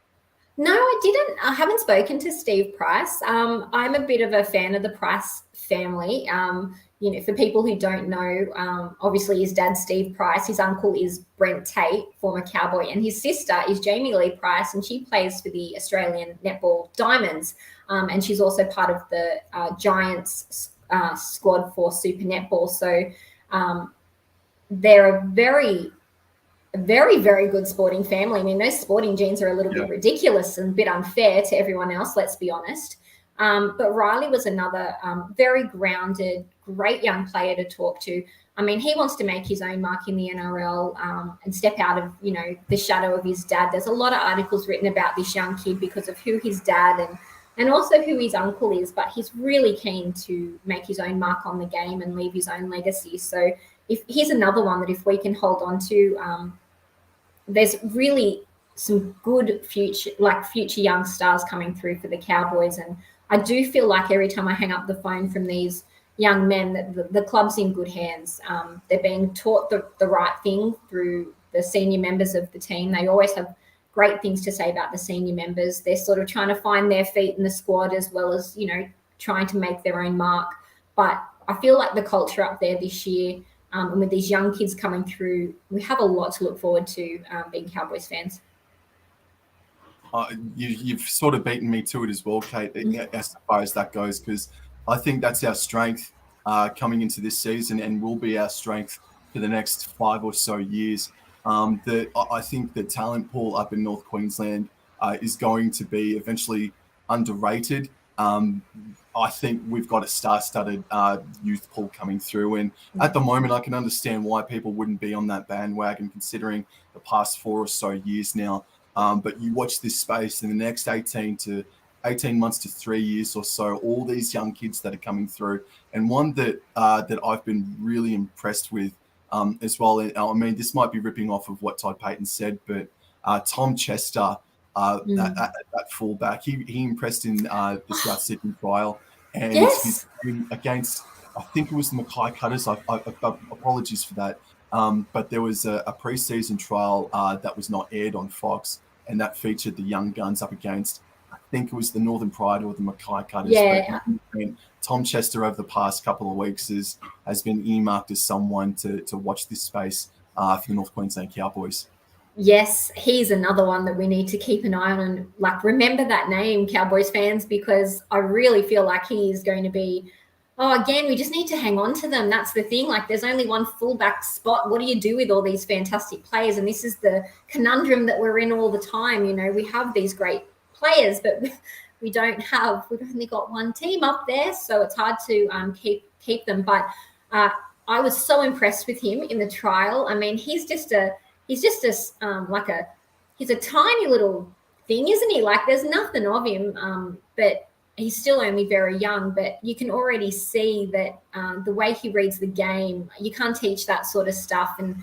No, I didn't. I haven't spoken to Steve Price. I'm a bit of a fan of the Price family. For people who don't know, obviously his dad, Steve Price, his uncle is Brent Tate, former Cowboy, and his sister is Jamie Lee Price, and she plays for the Australian Netball Diamonds. And she's also part of the Giants squad for Super Netball. So they're a very, very, very good sporting family. I mean, those sporting genes are a little bit ridiculous and a bit unfair to everyone else, let's be honest. But Riley was another very grounded, great young player to talk to. I mean, he wants to make his own mark in the NRL and step out of, the shadow of his dad. There's a lot of articles written about this young kid because of who his dad and also who his uncle is, but he's really keen to make his own mark on the game and leave his own legacy. So here's another one that if we can hold on to, there's really some good future young stars coming through for the Cowboys. And I do feel like every time I hang up the phone from these young men that the club's in good hands. They're being taught the right thing through the senior members of the team. They always have great things to say about the senior members. They're sort of trying to find their feet in the squad as well as, trying to make their own mark. But I feel like the culture up there this year, and with these young kids coming through, we have a lot to look forward to being Cowboys fans. You've sort of beaten me to it as well, Kate, as far as that goes, because I think that's our strength coming into this season and will be our strength for the next 5 or so years. I think the talent pool up in North Queensland is going to be eventually underrated. I think we've got a star-studded youth pool coming through, and at the moment I can understand why people wouldn't be on that bandwagon considering the past 4 or so years now. But you watch this space in the next 18 months to 3 years or so, all these young kids that are coming through, and one that I've been really impressed with as well. I mean, this might be ripping off of what Todd Payton said, but Tom Chester, that fullback, he impressed in the South Sydney trial, and he's against, I think it was the Mackay Cutters. I apologies for that. But there was a preseason trial that was not aired on Fox, and that featured the young guns up against, I think it was the Northern Pride or the Mackay Cutters. Yeah. But Tom Chester over the past couple of weeks has been earmarked as someone to watch this space for the North Queensland Cowboys. Yes, he's another one that we need to keep an eye on. Like, remember that name, Cowboys fans, because I really feel like he is going to be, again, we just need to hang on to them. That's the thing. Like, there's only one fullback spot. What do you do with all these fantastic players? And this is the conundrum that we're in all the time. You know, we have these great players, but we've only got one team up there. So it's hard to keep them. But I was so impressed with him in the trial. I mean, he's a tiny little thing, isn't he? Like, there's nothing of him, but he's still only very young. But you can already see that the way he reads the game, you can't teach that sort of stuff. And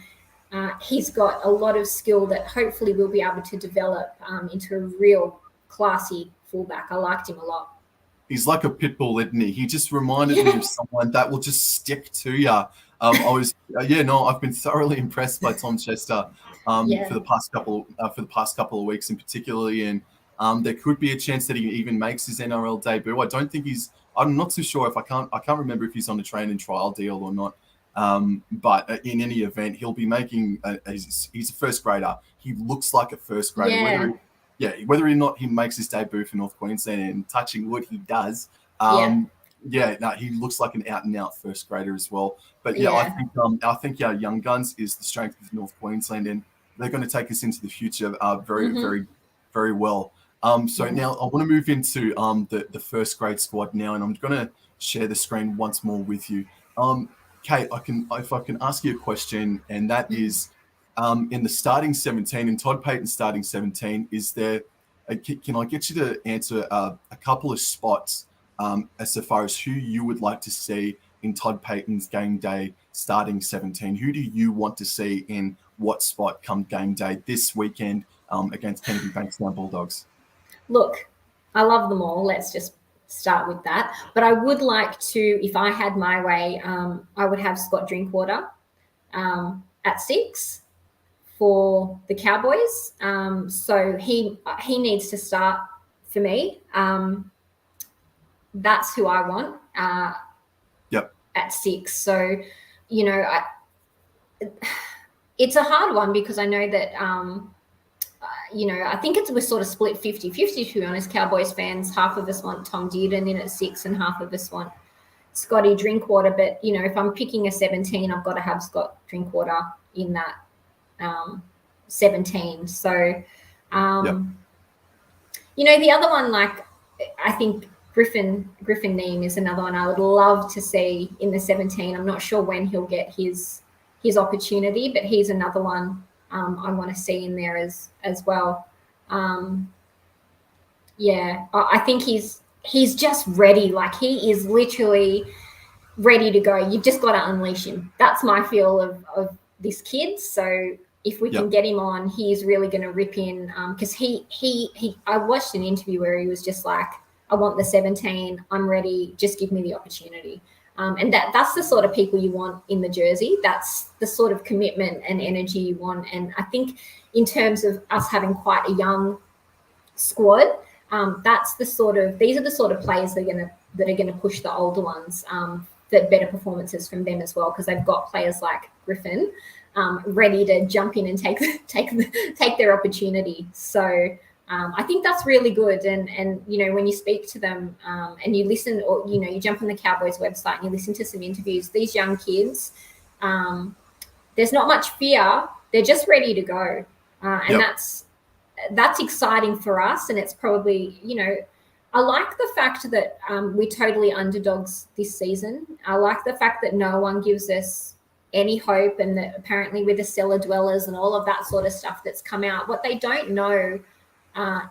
he's got a lot of skill that hopefully we'll be able to develop into a real classy fullback. I liked him a lot. He's like a pit bull, isn't he? He just reminded me of someone that will just stick to you. I've been thoroughly impressed by Tom Chester for the past couple of weeks, and particularly in there could be a chance that he even makes his NRL debut. I'm not too sure I can't remember if he's on a train and trial deal or not. But in any event, he'll be making he's a first grader. He looks like a first grader. Whether or not he makes his debut for North Queensland, and touching wood, he does. He looks like an out-and-out first grader as well. But I think our young guns is the strength of North Queensland, and they're going to take us into the future very, very well. So now I want to move into the first grade squad now, and I'm going to share the screen once more with you. Kate, if I can ask you a question, and that is, in the starting 17, in Todd Payton's starting 17, is there? Can I get you to answer a couple of spots as far as who you would like to see in Todd Payton's game day starting 17? Who do you want to see in what spot come game day this weekend against Kennedy Bankstown Bulldogs? Look, I love them all. Let's just start with that. But I would like to, if I had my way, I would have Scott Drinkwater at 6 for the Cowboys. So he needs to start for me. That's who I want at 6. So, you know, it's a hard one because I know that, I think we're sort of split 50-50, to be honest, Cowboys fans. Half of us want Tom Dearden in at 6 and half of us want Scotty Drinkwater. But, you know, if I'm picking a 17, I've got to have Scott Drinkwater in that 17. So, the other one, like, I think Griffin Neem is another one I would love to see in the 17. I'm not sure when he'll get his opportunity, but he's another one I want to see in there as well. I think he's just ready. Like, he is literally ready to go. You've just got to unleash him. That's my feel of this kid. So if we can get him on, he's really going to rip in. Because I watched an interview where he was just like, I want the 17. I'm ready. Just give me the opportunity. And that's the sort of people you want in the jersey. That's the sort of commitment and energy you want. And I think in terms of us having quite a young squad, these are the sort of players that are going to push the older ones, that better performances from them as well, because they've got players like Griffin ready to jump in and take their opportunity. So I think that's really good. And when you speak to them and you listen, or you jump on the Cowboys website and you listen to some interviews, these young kids, there's not much fear. They're just ready to go, and that's exciting for us. And it's probably, I like the fact that we're totally underdogs this season. I like the fact that no one gives us any hope, and that apparently we're the cellar dwellers and all of that sort of stuff that's come out. What they don't know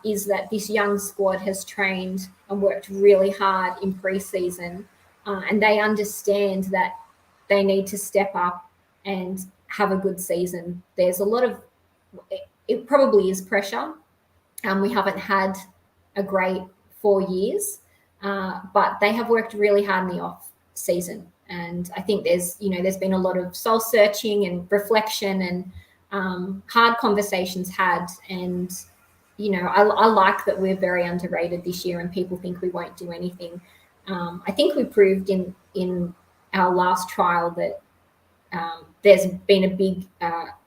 is that this young squad has trained and worked really hard in pre-season, and they understand that they need to step up and have a good season. There's a lot of, it probably is pressure. We haven't had a great 4 years, but they have worked really hard in the off season. And I think there's been a lot of soul searching and reflection and hard conversations had. And, I like that we're very underrated this year and people think we won't do anything. I think we proved in our last trial that there's been a big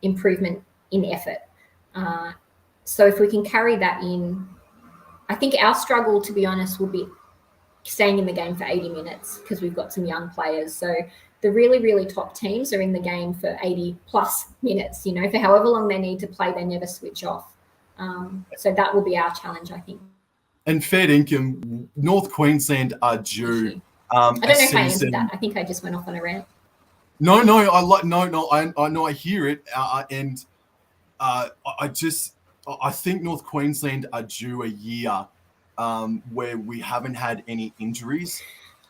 improvement in effort. So if we can carry that in, I think our struggle, to be honest, will be staying in the game for 80 minutes because we've got some young players. So the really, really top teams are in the game for 80 plus minutes, you know, for however long they need to play, they never switch off. So that will be our challenge, I think. And fair income, North Queensland are due. I don't know if I answered that. I think I just went off on a rant. No, I know, I hear it, and I think North Queensland are due a year where we haven't had any injuries.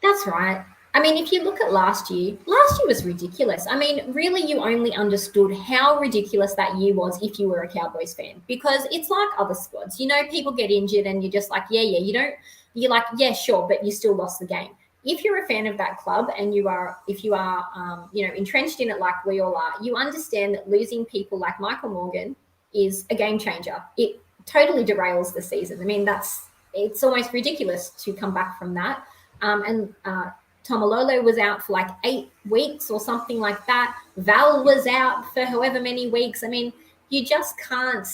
That's right. I mean, if you look at last year was ridiculous. I mean, really, you only understood how ridiculous that year was if you were a Cowboys fan, because it's like other squads. You know, people get injured and you're just like, you're like, yeah, sure, but you still lost the game. If you're a fan of that club and if you are, entrenched in it like we all are, you understand that losing people like Michael Morgan is a game changer. It totally derails the season. I mean, it's almost ridiculous to come back from that. Tomalolo was out for like 8 weeks or something like that. Val was out for however many weeks. I mean, you just can't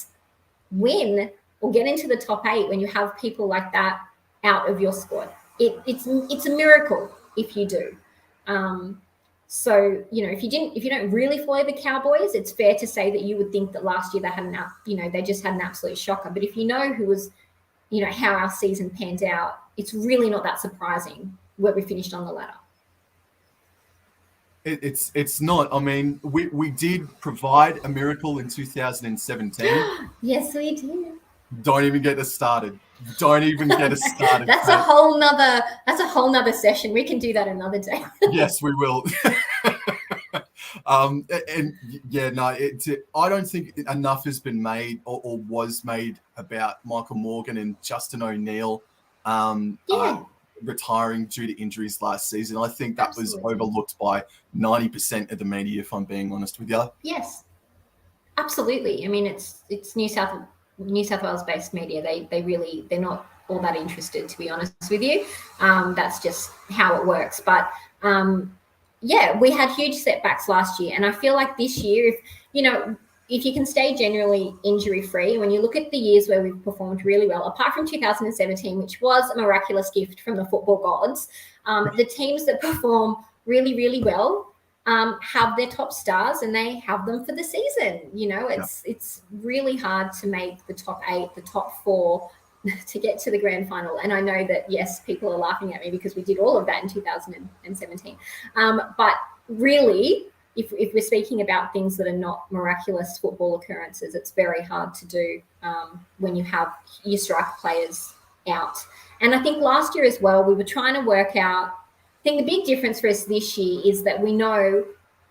win or get into the top 8 when you have people like that out of your squad. It's a miracle if you do. So, you know, if you don't really follow the Cowboys, it's fair to say that you would think that last year they just had an absolute shocker. But if you know who was, you know, how our season panned out, it's really not that surprising where we finished on the ladder. It's not. I mean, we did provide a miracle in 2017. Yes, we did. Don't even get us started. That's a whole nother session. We can do that another day. Yes, we will. I don't think enough has been made or was made about Michael Morgan and Justin O'Neill retiring due to injuries last season. I think that was overlooked by 90% of the media, if I'm being honest with you. Yes, absolutely. I mean, it's New South Wales based media. They're not all that interested, to be honest with you. That's just how it works. But we had huge setbacks last year, and I feel like this year, if you can stay generally injury free, when you look at the years where we've performed really well, apart from 2017, which was a miraculous gift from the football gods, the teams that perform really, really well have their top stars, and they have them for the season. You know, it's really hard to make the top 8, the top 4 to get to the grand final. And I know that, yes, people are laughing at me because we did all of that in 2017. But really, if we're speaking about things that are not miraculous football occurrences, it's very hard to do when you have your strike players out. And I think last year as well, we were trying to work out, I think the big difference for us this year is that we know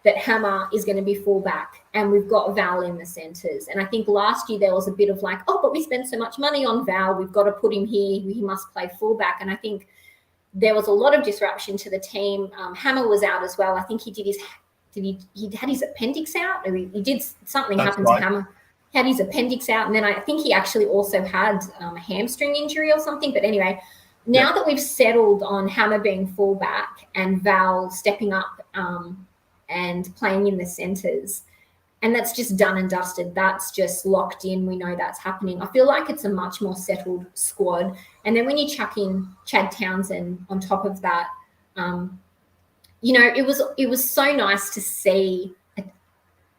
that Hammer is going to be fullback and we've got Val in the centres. And I think last year there was a bit of like, but we spent so much money on Val, we've got to put him here, he must play fullback. And I think there was a lot of disruption to the team. Hammer was out as well. I think he had his appendix out, or he did something happen to Hammer. He had his appendix out, and then I think he actually also had a hamstring injury or something. But anyway, now that we've settled on Hammer being fullback and Val stepping up and playing in the centres, and that's just done and dusted. That's just locked in. We know that's happening. I feel like it's a much more settled squad. And then when you chuck in Chad Townsend on top of that, it was so nice to see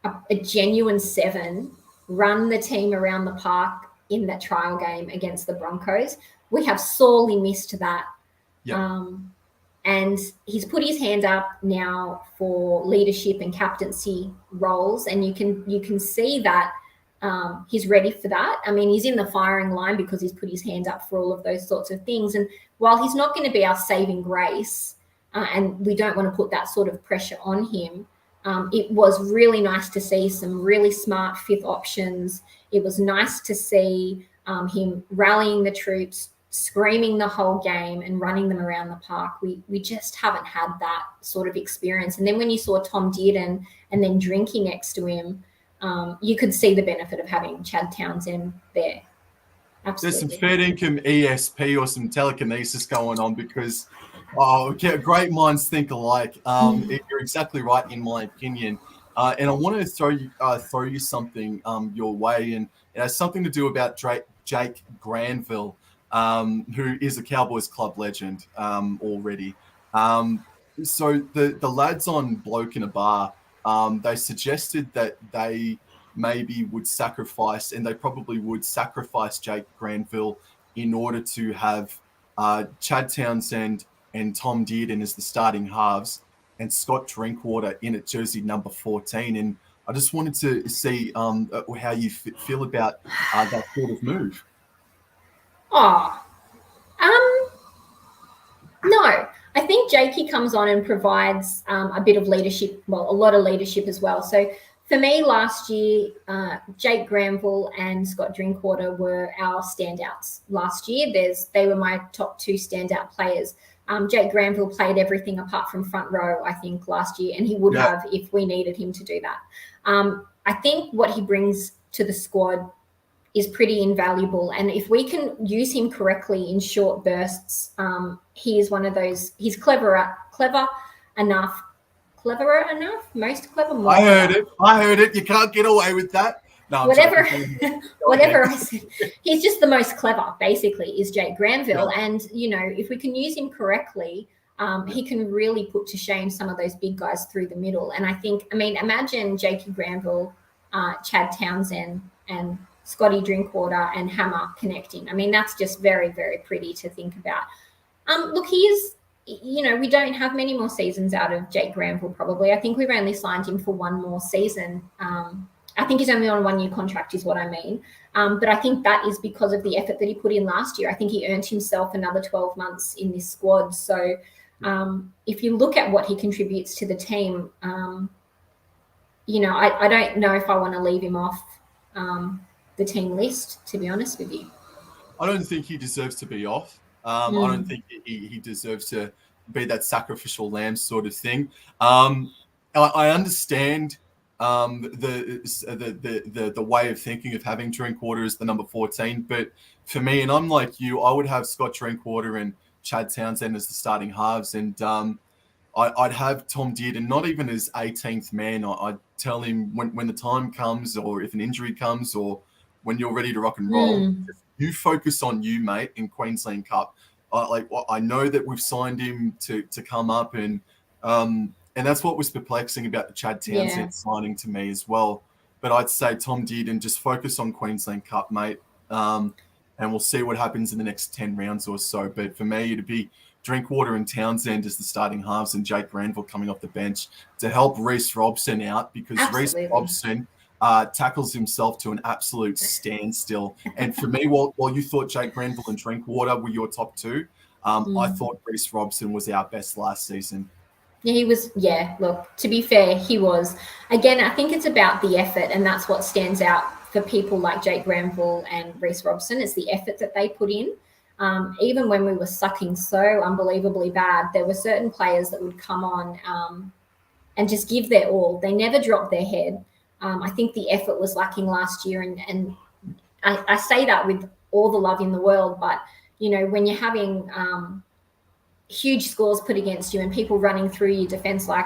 a genuine 7 run the team around the park in that trial game against the Broncos. We have sorely missed that. Yep. And he's put his hand up now for leadership and captaincy roles, and you can see that he's ready for that. I mean, he's in the firing line because he's put his hand up for all of those sorts of things. And while he's not going to be our saving grace, and we don't want to put that sort of pressure on him, it was really nice to see some really smart fifth options. It was nice to see him rallying the troops, screaming the whole game and running them around the park. We just haven't had that sort of experience. And then when you saw Tom Dearden and then drinking next to him, you could see the benefit of having Chad Townsend there. Absolutely. There's some fair income ESP or some telekinesis going on because great minds think alike. You're exactly right, in my opinion. And I want to throw you something your way, and it has something to do about Jake Granville, who is a Cowboys club legend already. So the lads on Bloke in a Bar, they suggested that they maybe would sacrifice, and they probably would sacrifice Jake Granville in order to have Chad Townsend and Tom Dearden as the starting halves, and Scott Drinkwater in at jersey number 14. And I just wanted to see how you feel about that sort of move. Oh, no. I think Jakey comes on and provides a bit of leadership, well, a lot of leadership as well. So for me last year, Jake Granville and Scott Drinkwater were our standouts last year. They were my top two standout players. Jake Granville played everything apart from front row, I think, last year, and he would have if we needed him to do that. I think what he brings to the squad is pretty invaluable, and if we can use him correctly in short bursts, he is one of those. He's cleverer enough. Most clever. More I heard it. You can't get away with that. No, whatever I said, he's just the most clever, basically, is Jake Granville. Yeah. And, if we can use him correctly, he can really put to shame some of those big guys through the middle. And imagine Jakey Granville, Chad Townsend, and Scotty Drinkwater and Hammer connecting. That's just very, very pretty to think about. Look, he is, we don't have many more seasons out of Jake Granville, probably. I think we've only signed him for one more season. I think he's only on a 1-year contract is what I mean. But I think that is because of the effort that he put in last year. I think he earned himself another 12 months in this squad. So if you look at what he contributes to the team, I don't know if I want to leave him off the team list, to be honest with you. I don't think he deserves to be off. I don't think he deserves to be that sacrificial lamb sort of thing. I understand the way of thinking of having Drinkwater as the number 14, but for me, and I'm like you, I would have Scott Drinkwater and Chad Townsend as the starting halves, and I'd have Tom Dearden not even as 18th man. I'd tell him when the time comes, or if an injury comes, or when you're ready to rock and roll, you focus on you, mate, in Queensland Cup. I know that we've signed him to come up, and that's what was perplexing about the Chad Townsend signing to me as well. But I'd say Tom Dearden, just focus on Queensland Cup, mate, and we'll see what happens in the next 10 rounds or so. But for me, it'd be Drinkwater and Townsend as the starting halves, and Jake Granville coming off the bench to help Reece Robson out, because Reece Robson tackles himself to an absolute standstill. And for me, while you thought Jake Granville and Drinkwater were your top two, I thought Reece Robson was our best last season. Yeah, he was. Yeah, look, to be fair, he was. Again, I think it's about the effort, and that's what stands out for people like Jake Granville and Reece Robson. It's the effort that they put in. Even when we were sucking so unbelievably bad, there were certain players that would come on and just give their all. They never dropped their head. I think the effort was lacking last year, and I say that with all the love in the world, but, when you're having huge scores put against you and people running through your defence like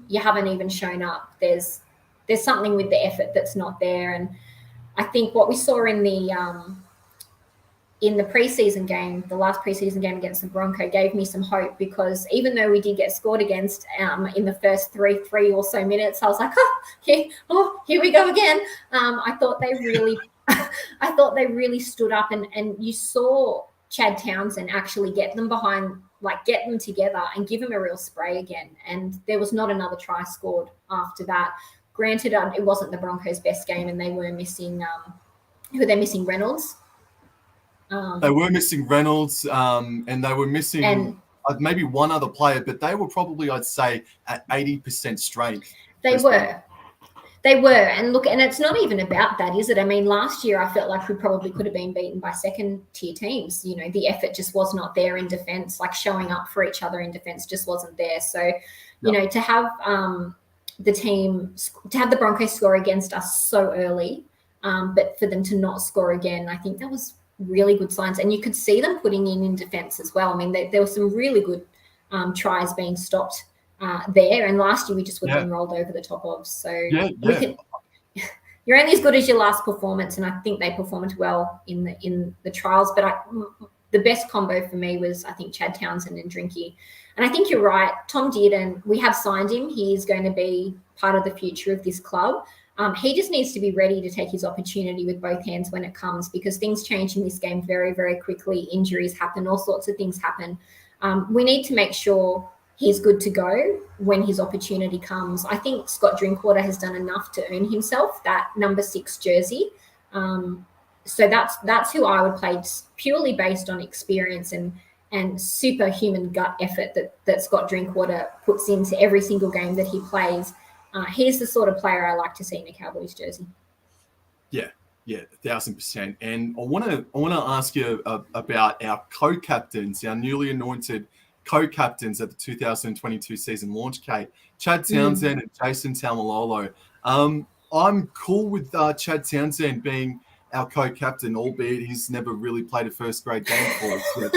you haven't even shown up, there's something with the effort that's not there. And I think what we saw in the preseason game, the last preseason game against the Bronco, gave me some hope, because even though we did get scored against in the first three or so minutes, I was like, here we go again. I thought they really stood up, and you saw Chad Townsend actually get them together and give them a real spray again. And there was not another try scored after that. Granted, it wasn't the Broncos' best game, and they were missing missing Reynolds. They were missing Reynolds, and they were missing maybe one other player, but they were probably, I'd say, at 80% strength. They were. And look, and it's not even about that, is it? Last year I felt like we probably could have been beaten by second-tier teams. The effort just was not there in defence, like showing up for each other in defence just wasn't there. So, to have the Broncos score against us so early, but for them to not score again, I think that was really good signs. And you could see them putting in defence as well. There were some really good tries being stopped there. And last year we just would have been rolled over the top of. So you're only as good as your last performance, and I think they performed well in the trials. But the best combo for me was, I think, Chad Townsend and Drinky. And I think you're right. Tom Dearden, we have signed him. He is going to be part of the future of this club. He just needs to be ready to take his opportunity with both hands when it comes, because things change in this game very, very quickly. Injuries happen. All sorts of things happen. We need to make sure he's good to go when his opportunity comes. I think Scott Drinkwater has done enough to earn himself that number 6 jersey. So that's who I would play, purely based on experience and superhuman gut effort that Scott Drinkwater puts into every single game that he plays. He's the sort of player I like to see in a Cowboys jersey. Yeah, 1,000%. And I want to ask you about our co-captains, our newly anointed co-captains at the 2022 season launch, Kate. Chad Townsend and Jason Taumalolo. I'm cool with Chad Townsend being our co-captain, albeit he's never really played a first grade game for us yet.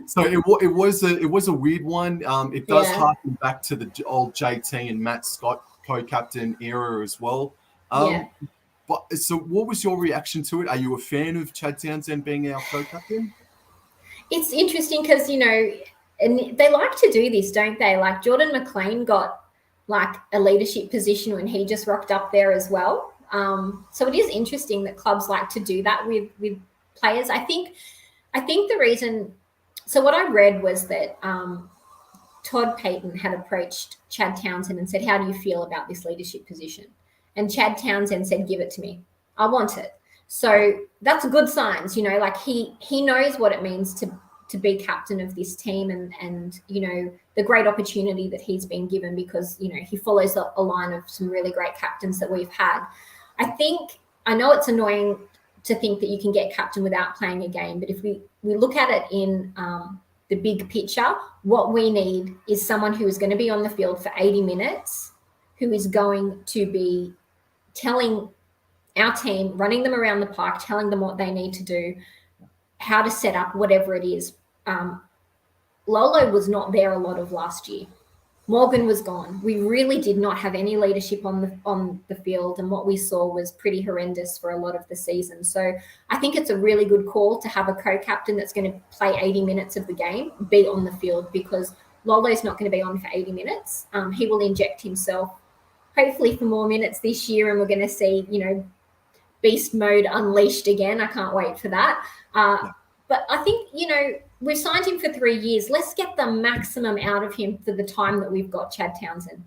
So it was a weird one. It does harken back to the old JT and Matt Scott co-captain era as well. But so what was your reaction to it? Are you a fan of Chad Townsend being our co-captain? It's interesting because, and they like to do this, don't they? Like Jordan McLean got like a leadership position when he just rocked up there as well. So it is interesting that clubs like to do that with players. I think the reason. So what I read was that Todd Payton had approached Chad Townsend and said, "How do you feel about this leadership position?" And Chad Townsend said, "Give it to me. I want it." So that's good signs, like he knows what it means to be captain of this team and the great opportunity that he's been given, because he follows a line of some really great captains that we've had. I know it's annoying to think that you can get captain without playing a game, but if we look at it in the big picture, what we need is someone who is going to be on the field for 80 minutes, who is going to be telling our team, running them around the park, telling them what they need to do, how to set up whatever it is. Lolo was not there a lot of last year. Morgan was gone. We really did not have any leadership on the field, and what we saw was pretty horrendous for a lot of the season. So I think it's a really good call to have a co-captain that's going to play 80 minutes of the game be on the field, because Lolo's not going to be on for 80 minutes. He will inject himself, hopefully for more minutes this year, and we're going to see, beast mode unleashed again. I can't wait for that. But I think, we've signed him for 3 years. Let's get the maximum out of him for the time that we've got Chad Townsend.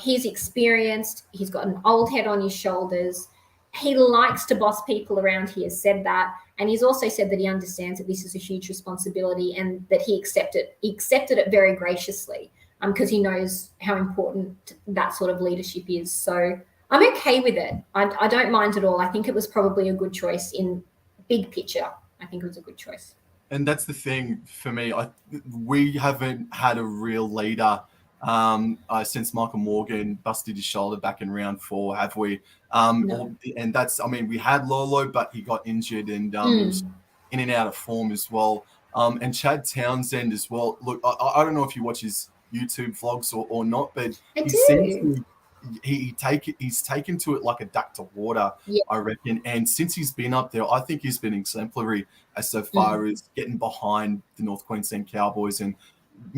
He's experienced. He's got an old head on his shoulders. He likes to boss people around. He has said that. And he's also said that he understands that this is a huge responsibility and that he accepted it very graciously, because he knows how important that sort of leadership is. So I'm okay with it. I don't mind at all. I think it was probably a good choice in big picture. I think it was a good choice. And that's the thing for me. We haven't had a real leader since Michael Morgan busted his shoulder back in round 4, have we? No. And that's, we had Lolo, but he got injured and was in and out of form as well. And Chad Townsend as well. Look, I don't know if you watch his YouTube vlogs or not, but he's taken to it like a duck to water, I reckon. And since he's been up there, I think he's been exemplary as so far as getting behind the North Queensland Cowboys and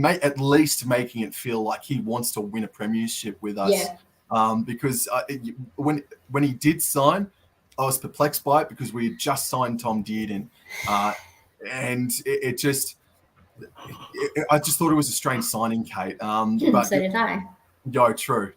at least making it feel like he wants to win a premiership with us. Because when he did sign, I was perplexed by it because we had just signed Tom Dearden. And I just thought it was a strange signing, Kate. But so did I. Yo, true.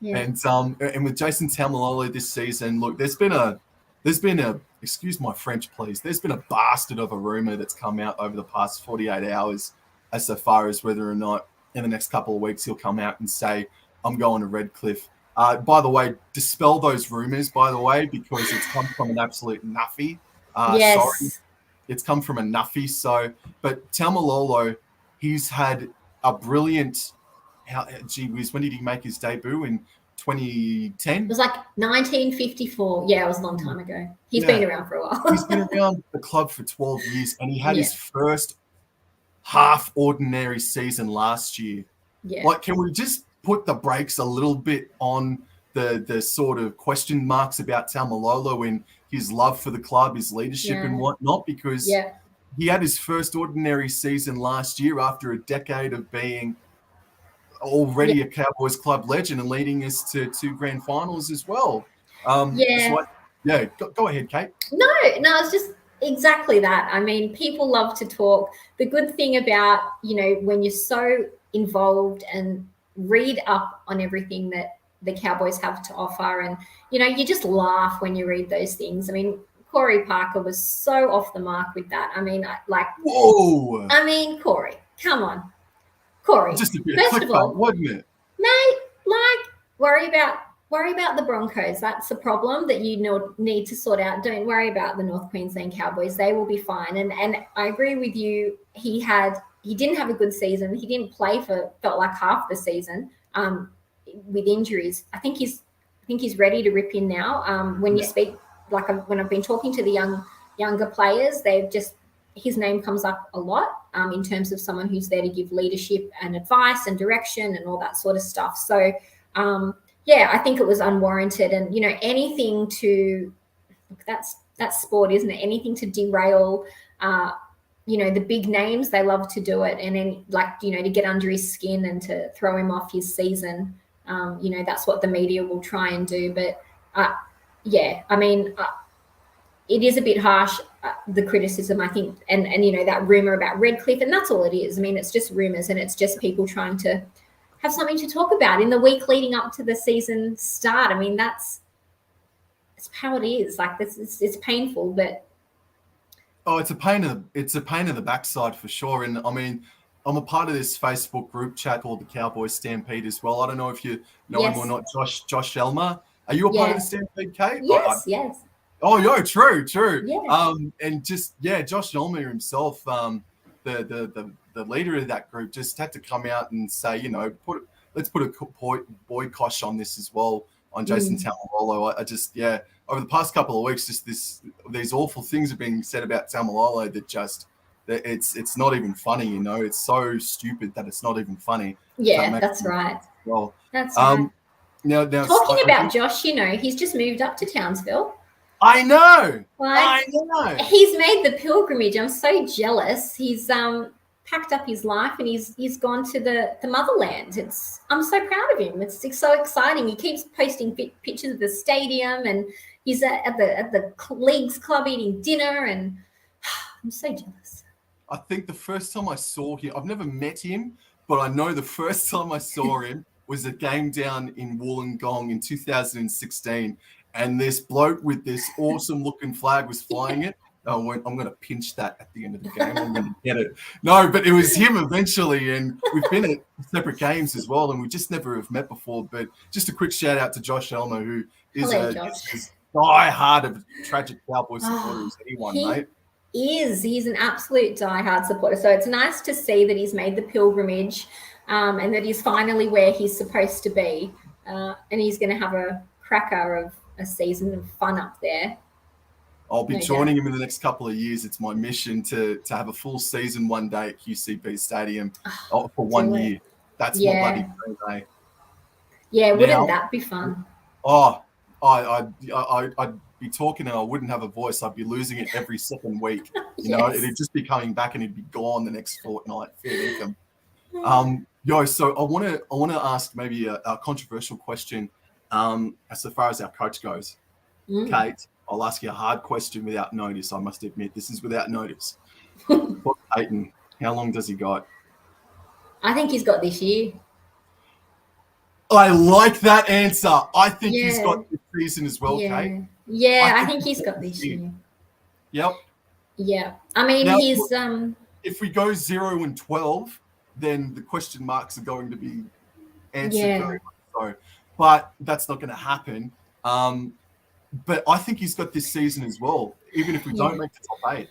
Yeah. And with Jason Taumalolo this season, look, there's been a excuse my French, please. There's been a bastard of a rumor that's come out over the past 48 hours as so far as whether or not in the next couple of weeks he'll come out and say, "I'm going to Redcliffe." By the way, dispel those rumors, by the way, because it's come from an absolute nuffy. Sorry. It's come from a nuffy. So, but Taumalolo, he's had a brilliant. Gee whiz, when did he make his debut? In 2010? It was like 1954. Yeah, it was a long time ago. He's been around for a while. He's been around the club for 12 years, and he had his first half-ordinary season last year. Like, can we just put the brakes a little bit on the sort of question marks about Taumalolo and his love for the club, his leadership and whatnot? Because he had his first ordinary season last year after a decade of being already a Cowboys club legend and leading us to 2 grand finals as well. Go ahead, Kate. No, it's just exactly that. I mean, people love to talk. The good thing about, when you're so involved and read up on everything that the Cowboys have to offer, and, you just laugh when you read those things. I mean, Corey Parker was so off the mark with that. I mean, whoa. I mean, Corey, come on. Corey, just a bit first of all, wasn't it? Mate, worry about the Broncos. That's the problem that you need to sort out. Don't worry about the North Queensland Cowboys. They will be fine. And I agree with you. He didn't have a good season. He didn't play for felt like half the season with injuries. I think he's ready to rip in now. When you speak, when I've been talking to the younger players, his name comes up a lot in terms of someone who's there to give leadership and advice and direction and all that sort of stuff. So, I think it was unwarranted. And, anything to – that's sport, isn't it? Anything to derail, the big names, they love to do it. And then, to get under his skin and to throw him off his season, that's what the media will try and do. But, I mean it is a bit harsh, the criticism, I think, and that rumor about Redcliffe, and that's all it is. I mean, it's just rumors, and it's just people trying to have something to talk about in the week leading up to the season start. I mean, it's how it is. It's painful, but it's a pain in the backside for sure. And I mean, I'm a part of this Facebook group chat called the Cowboys Stampede as well. I don't know if you know him or not, Josh Elmer. Are you a part of the Stampede, Kate? Yes. Oh, true. Yeah. And just Josh Elmer himself, the leader of that group, just had to come out and say, let's put a boycott on this as well on Jason Taumalolo. Over the past couple of weeks, just these awful things have been said about Taumalolo that it's not even funny. It's so stupid that it's not even funny. Yeah, that's right. Well, that's right. Now, talking about Josh, he's just moved up to Townsville. I know. He's made the pilgrimage. I'm so jealous. He's packed up his life and he's gone to the motherland. I'm so proud of him. It's so exciting. He keeps posting pictures of the stadium, and he's at the Leagues Club eating dinner, and I'm so jealous. I think the first time I saw him, I've never met him, but I know the first time I saw him was a game down in Wollongong in 2016. And this bloke with this awesome looking flag was flying it. I'm going to pinch that at the end of the game. I'm going to get it. No, but it was him eventually. And we've been at separate games as well. And we just never have met before. But just a quick shout out to Josh Elmer, who is as die-hard of tragic Cowboy supporter as anyone, mate. He's an absolute die-hard supporter. So it's nice to see that he's made the pilgrimage and that he's finally where he's supposed to be. And he's going to have a cracker of a season of fun up there. I'll be joining him in the next couple of years. It's my mission to have a full season one day at QCB Stadium for 1 year. That's what bloody dream, eh? Yeah, wouldn't that be fun? Oh, I'd be talking and I wouldn't have a voice. I'd be losing it every second week. It'd just be coming back and it'd be gone the next fortnight. Fair income. So I want to ask maybe a controversial question as far as our coach goes. Kate, I'll ask you a hard question without notice. I must admit, this is without notice. Peyton, how long does he got? I think he's got this year. I like that answer. I think he's got this season as well, Kate. Yeah, I think he's got this year. Yep. Yeah. I mean, now, he's... If we go 0-12, then the question marks are going to be answered very much so. But that's not going to happen. But I think he's got this season as well, even if we don't make the top 8.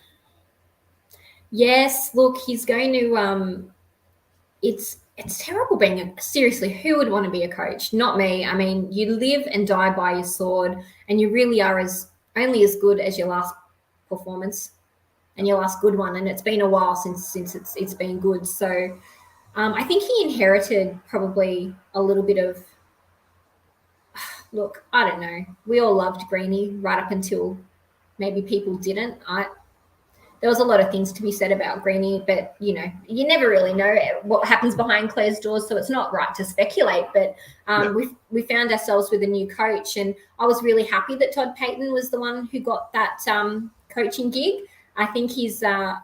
Yes, look, he's going to it's terrible being seriously, who would want to be a coach? Not me. I mean, you live and die by your sword, and you really are only as good as your last performance and your last good one. And it's been a while since it's been good. So I think he inherited probably a little bit of, look, I don't know. We all loved Greeny right up until maybe people didn't. There was a lot of things to be said about Greeny, but, you know, you never really know what happens behind closed doors, so it's not right to speculate. But we found ourselves with a new coach, and I was really happy that Todd Payton was the one who got that coaching gig. I think he's good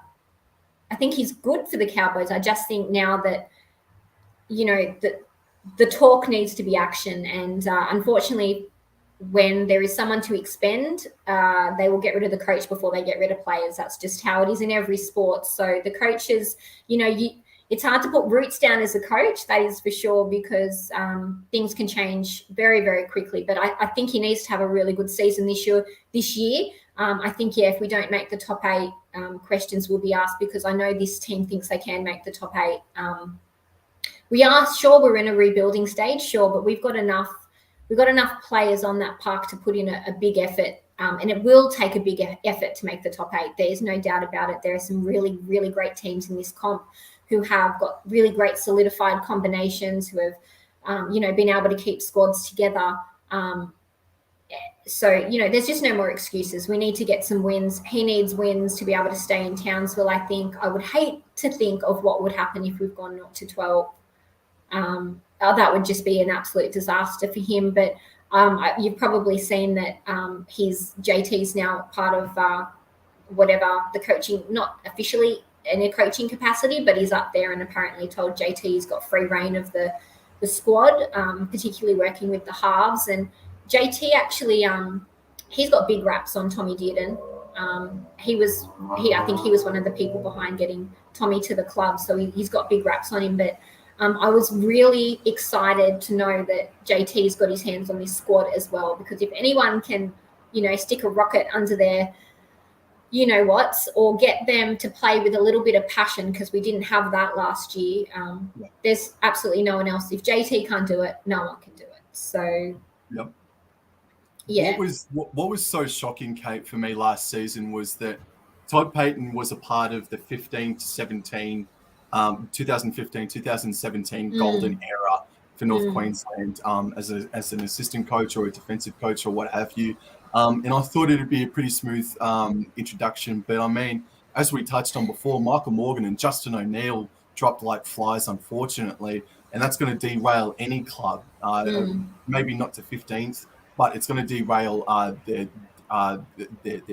for the Cowboys. I just think now that, you know, the talk needs to be action, and unfortunately, when there is someone to expend, they will get rid of the coach before they get rid of players. That's just how it is in every sport. So the coaches, you know, it's hard to put roots down as a coach, that is for sure, because things can change very, very quickly. But I think he needs to have a really good season this year. I think, if we don't make the top 8, questions will be asked, because I know this team thinks they can make the top 8. We are sure we're in a rebuilding stage, sure, but we've got enough players on that park to put in a big effort, and it will take a big effort to make the top 8. There's no doubt about it. There are some really, really great teams in this comp who have got really great solidified combinations, who have, been able to keep squads together. So, you know, there's just no more excuses. We need to get some wins. He needs wins to be able to stay in Townsville, I think. I would hate to think of what would happen if we've gone 0-12. That would just be an absolute disaster for him. But you've probably seen that his JT's now part of the coaching, not officially in a coaching capacity, but he's up there and apparently told JT he's got free reign of the squad, particularly working with the halves. And JT actually, he's got big raps on Tommy Dearden. I think he was one of the people behind getting Tommy to the club, so he's got big raps on him. But I was really excited to know that JT's got his hands on this squad as well, because if anyone can, you know, stick a rocket under their, you know what's, or get them to play with a little bit of passion, because we didn't have that last year. There's absolutely no one else. If JT can't do it, no one can do it. So, yep. Yeah. What was so shocking, Kate, for me last season was that Todd Payton was a part of the 2015-2017 golden era for North Queensland as an assistant coach or a defensive coach or what have you. And I thought it'd be a pretty smooth introduction. But I mean, as we touched on before, Michael Morgan and Justin O'Neill dropped like flies, unfortunately, and that's going to derail any club. Maybe not to 15th, but it's going to derail their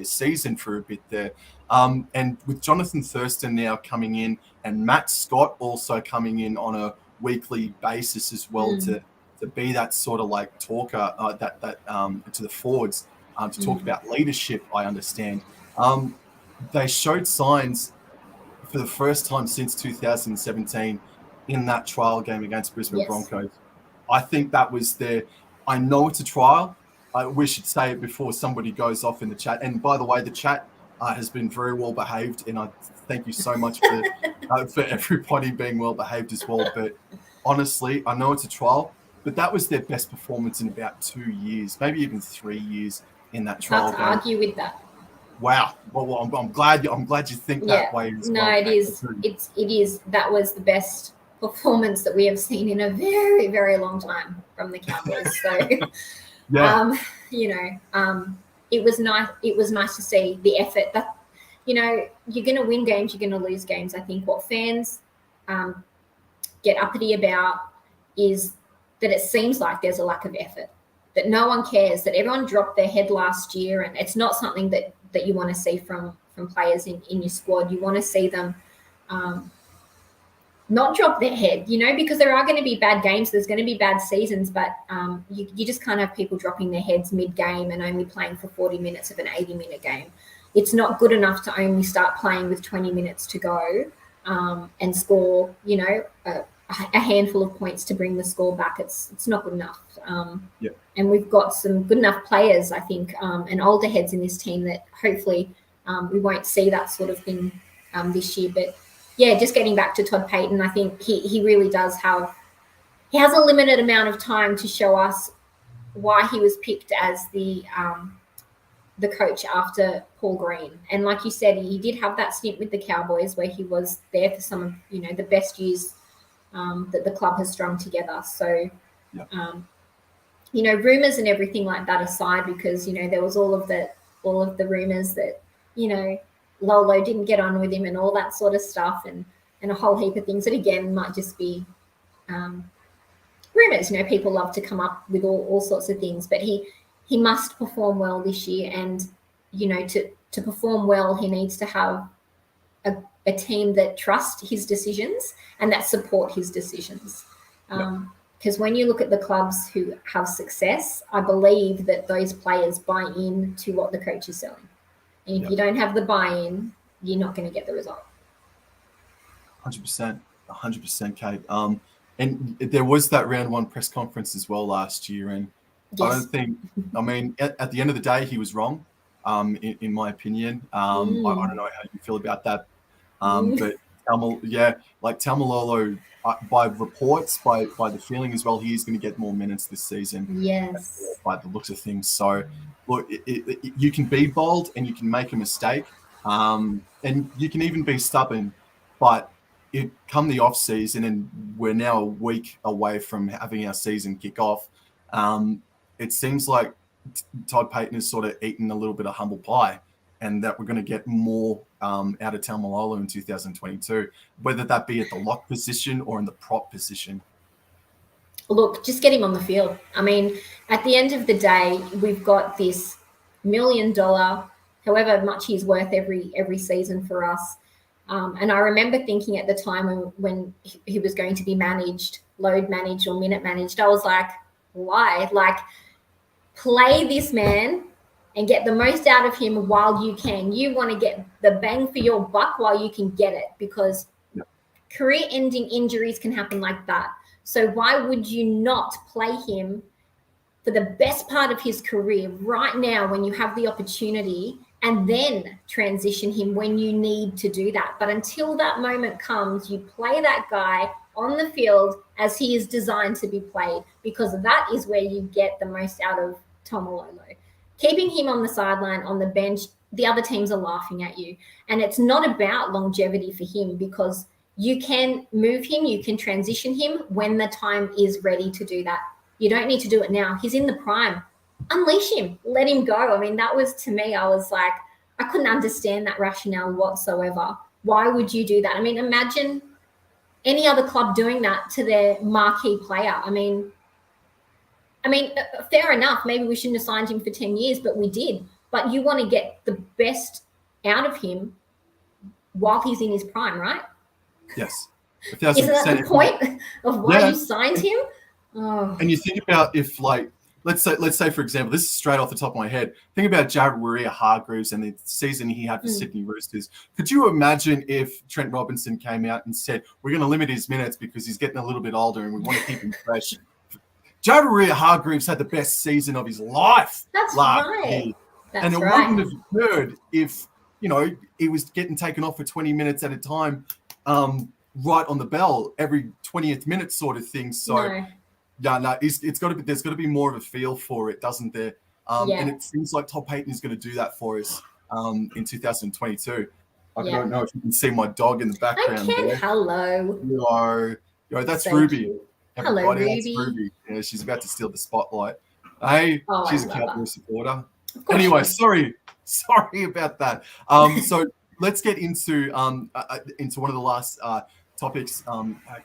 season for a bit there. And with Jonathan Thurston now coming in and Matt Scott also coming in on a weekly basis as well to be that sort of like talker to the forwards to talk about leadership, I understand. They showed signs for the first time since 2017 in that trial game against Brisbane Broncos. I think that was I know it's a trial. We should say it before somebody goes off in the chat. And by the way, the chat has been very well behaved, and I thank you so much for everybody being well behaved as well. But honestly, I know it's a trial, but that was their best performance in about 2 years, maybe even 3 years in that trial. Hard to argue with that. Wow. Well, I'm glad you think that way as well. No, it is. It is. That was the best performance that we have seen in a very, very long time from the Cowboys. So, it was nice. It was nice to see the effort. That, you know, you're going to win games, you're going to lose games. I think what fans get uppity about is that it seems like there's a lack of effort, that no one cares, that everyone dropped their head last year, and it's not something that you want to see from players in your squad. You want to see them not drop their head, you know, because there are going to be bad games, there's going to be bad seasons, but you just can't have people dropping their heads mid-game and only playing for 40 minutes of an 80-minute game. It's not good enough to only start playing with 20 minutes to go and score, you know, a handful of points to bring the score back. It's not good enough. And we've got some good enough players, I think, and older heads in this team that hopefully we won't see that sort of thing this year. But yeah, just getting back to Todd Payton, I think he really does he has a limited amount of time to show us why he was picked as the coach after Paul Green. And like you said, he did have that stint with the Cowboys where he was there for some of, you know, the best years that the club has strung together. So, rumours and everything like that aside, because there was all of the rumours that Lolo didn't get on with him and all that sort of stuff, and a whole heap of things that again might just be rumours. People love to come up with all sorts of things, but he must perform well this year, and to perform well, he needs to have a team that trust his decisions and that support his decisions. Because when you look at the clubs who have success, I believe that those players buy in to what the coach is selling. And if you don't have the buy-in, you're not going to get the result. 100%, Kate. And there was that round one press conference as well last year. And yes. I mean, at the end of the day, he was wrong, in my opinion. I don't know how you feel about that. But Taumalolo, by reports, by the feeling as well, he is going to get more minutes this season. Yes. By the looks of things. So, look, you can be bold and you can make a mistake, and you can even be stubborn. But come the off season, and we're now a week away from having our season kick off. It seems like Todd Payten has sort of eaten a little bit of humble pie, and that we're going to get more out of Taumalolo in 2022, whether that be at the lock position or in the prop position. Look, just get him on the field. I mean, at the end of the day, we've got this $1 million, however much he's worth every season for us. And I remember thinking at the time when he was going to be load managed or minute managed, I was like, why? Like, play this man and get the most out of him while you can. You want to get the bang for your buck while you can get it, because career-ending injuries can happen like that. So why would you not play him for the best part of his career right now when you have the opportunity, and then transition him when you need to do that? But until that moment comes, you play that guy on the field as he is designed to be played, because that is where you get the most out of Taumalolo. Keeping him on the sideline, on the bench, the other teams are laughing at you. And it's not about longevity for him, because you can move him, you can transition him when the time is ready to do that. You don't need to do it now. He's in the prime. Unleash him. Let him go. I mean, that was, to me, I was like, I couldn't understand that rationale whatsoever. Why would you do that? I mean, imagine any other club doing that to their marquee player. I mean, fair enough. Maybe we shouldn't have signed him for 10 years, but we did. But you want to get the best out of him while he's in his prime, right? Yes. Isn't that the point of why you signed him? Oh. And you think about if, like, let's say, for example, this is straight off the top of my head. Think about Jared Warrior-Hargreaves and the season he had for Sydney Roosters. Could you imagine if Trent Robinson came out and said, we're going to limit his minutes because he's getting a little bit older and we want to keep him fresh? Jared Warrior-Hargreaves had the best season of his life last year. And it wouldn't have occurred if, he was getting taken off for 20 minutes at a time, right on the bell every 20th minute sort of thing. So, there's got to be more of a feel for it, doesn't there? And it seems like Todd Payten is going to do that for us in 2022. I don't know if you can see my dog in the background. I can. There. Hello. That's so Ruby. Cute. Hello, Ruby. Ruby. Yeah, she's about to steal the spotlight. Hey, she's a Cowboys supporter. Anyway, sorry about that. So let's get into one of the last topics,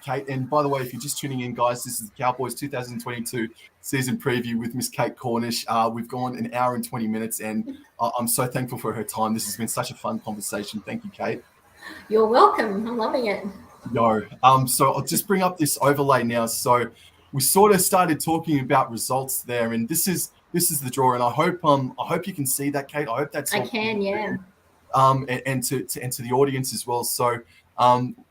Kate. And by the way, if you're just tuning in, guys, this is the Cowboys 2022 season preview with Miss Kate Cornish. We've gone an hour and 20 minutes, and I'm so thankful for her time. This has been such a fun conversation. Thank you, Kate. You're welcome. I'm loving it. So I'll just bring up this overlay now. So we sort of started talking about results there, and this is the draw. And I hope you can see that, Kate. I hope that's I can, yeah. And to the audience as well. So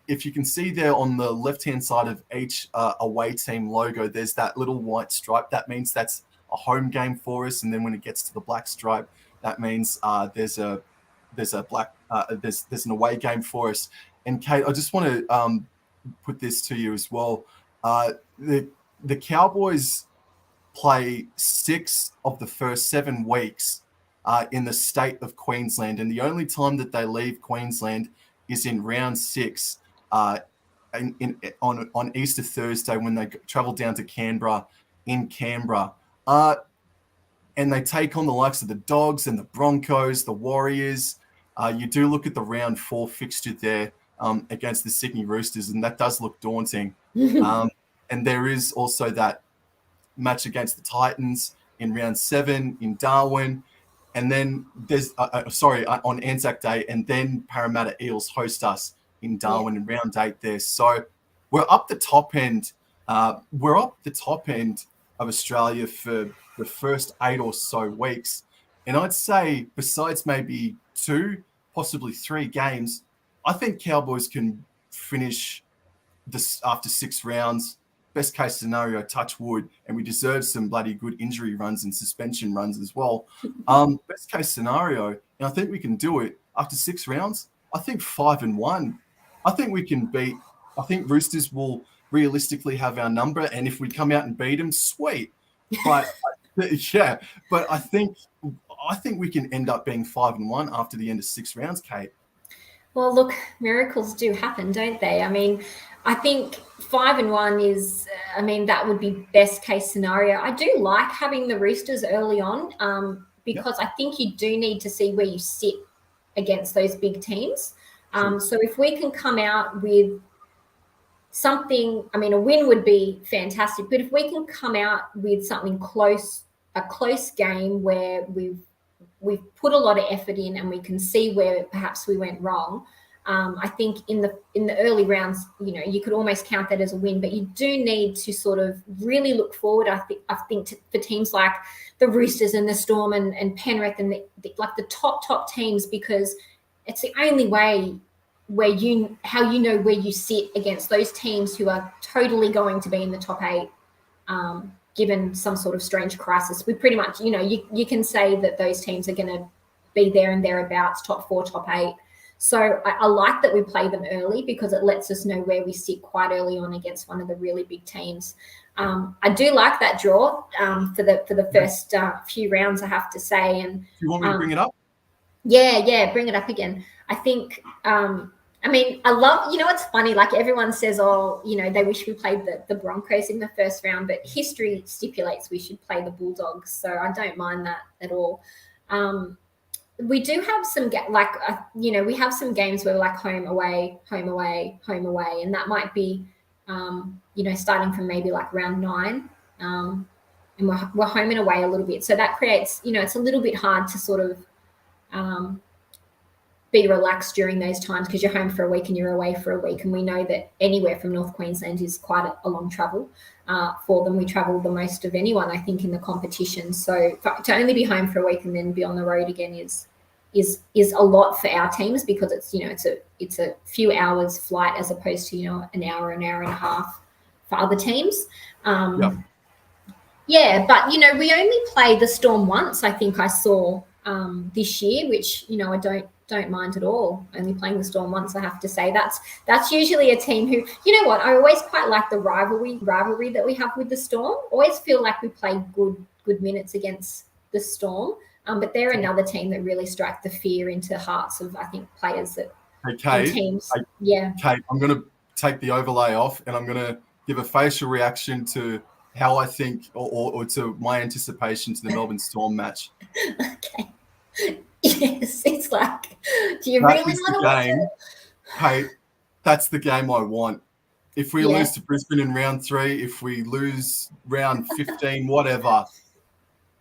if you can see there on the left-hand side of each away team logo, there's that little white stripe. That means that's a home game for us. And then when it gets to the black stripe, that means there's an away game for us. And Kate, I just want to put this to you as well. The Cowboys play 6 of the first 7 weeks in the state of Queensland, and the only time that they leave Queensland is in round 6 on Easter Thursday when they travel down to Canberra, and they take on the likes of the Dogs and the Broncos, the Warriors. You do look at the round 4 fixture there against the Sydney Roosters, and that does look daunting. And there is also that match against the Titans in round 7 in Darwin. And then there's, on Anzac Day, and then Parramatta Eels host us in Darwin in round 8 there. So we're up the top end. We're up the top end of Australia for the first 8 or so weeks. And I'd say besides maybe 2, possibly 3 games, I think Cowboys can finish this after 6 rounds. Best case scenario, touch wood, and we deserve some bloody good injury runs and suspension runs as well. Best case scenario, and I think we can do it after 6 rounds. I think 5-1. I think we can beat. I think Roosters will realistically have our number, and if we come out and beat them, sweet. But but I think we can end up being 5-1 after the end of 6 rounds, Kate. Well, look, miracles do happen, don't they? I mean, I think 5-1 is, that would be best case scenario. I do like having the Roosters early on because I think you do need to see where you sit against those big teams. So if we can come out with something, a win would be fantastic, but if we can come out with something close, a close game where we've put a lot of effort in and we can see where perhaps we went wrong. I think in the early rounds, you could almost count that as a win, but you do need to sort of really look forward. I think for teams like the Roosters and the Storm and Penrith and the top teams, because it's the only way where how you know where you sit against those teams who are totally going to be in the top 8. Given some sort of strange crisis, we pretty much, you can say that those teams are going to be there and thereabouts, top 4, top 8. So I like that we play them early because it lets us know where we sit quite early on against one of the really big teams. I do like that draw for the first few rounds, I have to say. And do you want me to bring it up? Yeah, bring it up again. I think. I love, it's funny, like everyone says, they wish we played the Broncos in the first round, but history stipulates we should play the Bulldogs. So I don't mind that at all. We do have some, we have some games where we're like home, away, and that might be, starting from maybe like round 9. And we're home and away a little bit. So that creates, it's a little bit hard to sort of, be relaxed during those times because you're home for a week and you're away for a week. And we know that anywhere from North Queensland is quite a long travel for them. We travel the most of anyone, I think, in the competition. So to only be home for a week and then be on the road again is a lot for our teams because it's a few hours flight as opposed to, an hour and a half for other teams. Yeah, but, we only played the Storm once, I think I saw this year, which, I don't mind at all. Only playing the Storm once, I have to say. That's usually a team who, I always quite like the rivalry that we have with the Storm. Always feel like we play good minutes against the Storm. But they're another team that really strike the fear into hearts of, I think, players that teams. Kate, I'm going to take the overlay off and I'm going to give a facial reaction to how I think or to my anticipation to the Melbourne Storm match. Okay. Yes, it's like, do you really want to watch it? Hey, that's the game I want. If we lose to Brisbane in round 3, if we lose round 15, whatever,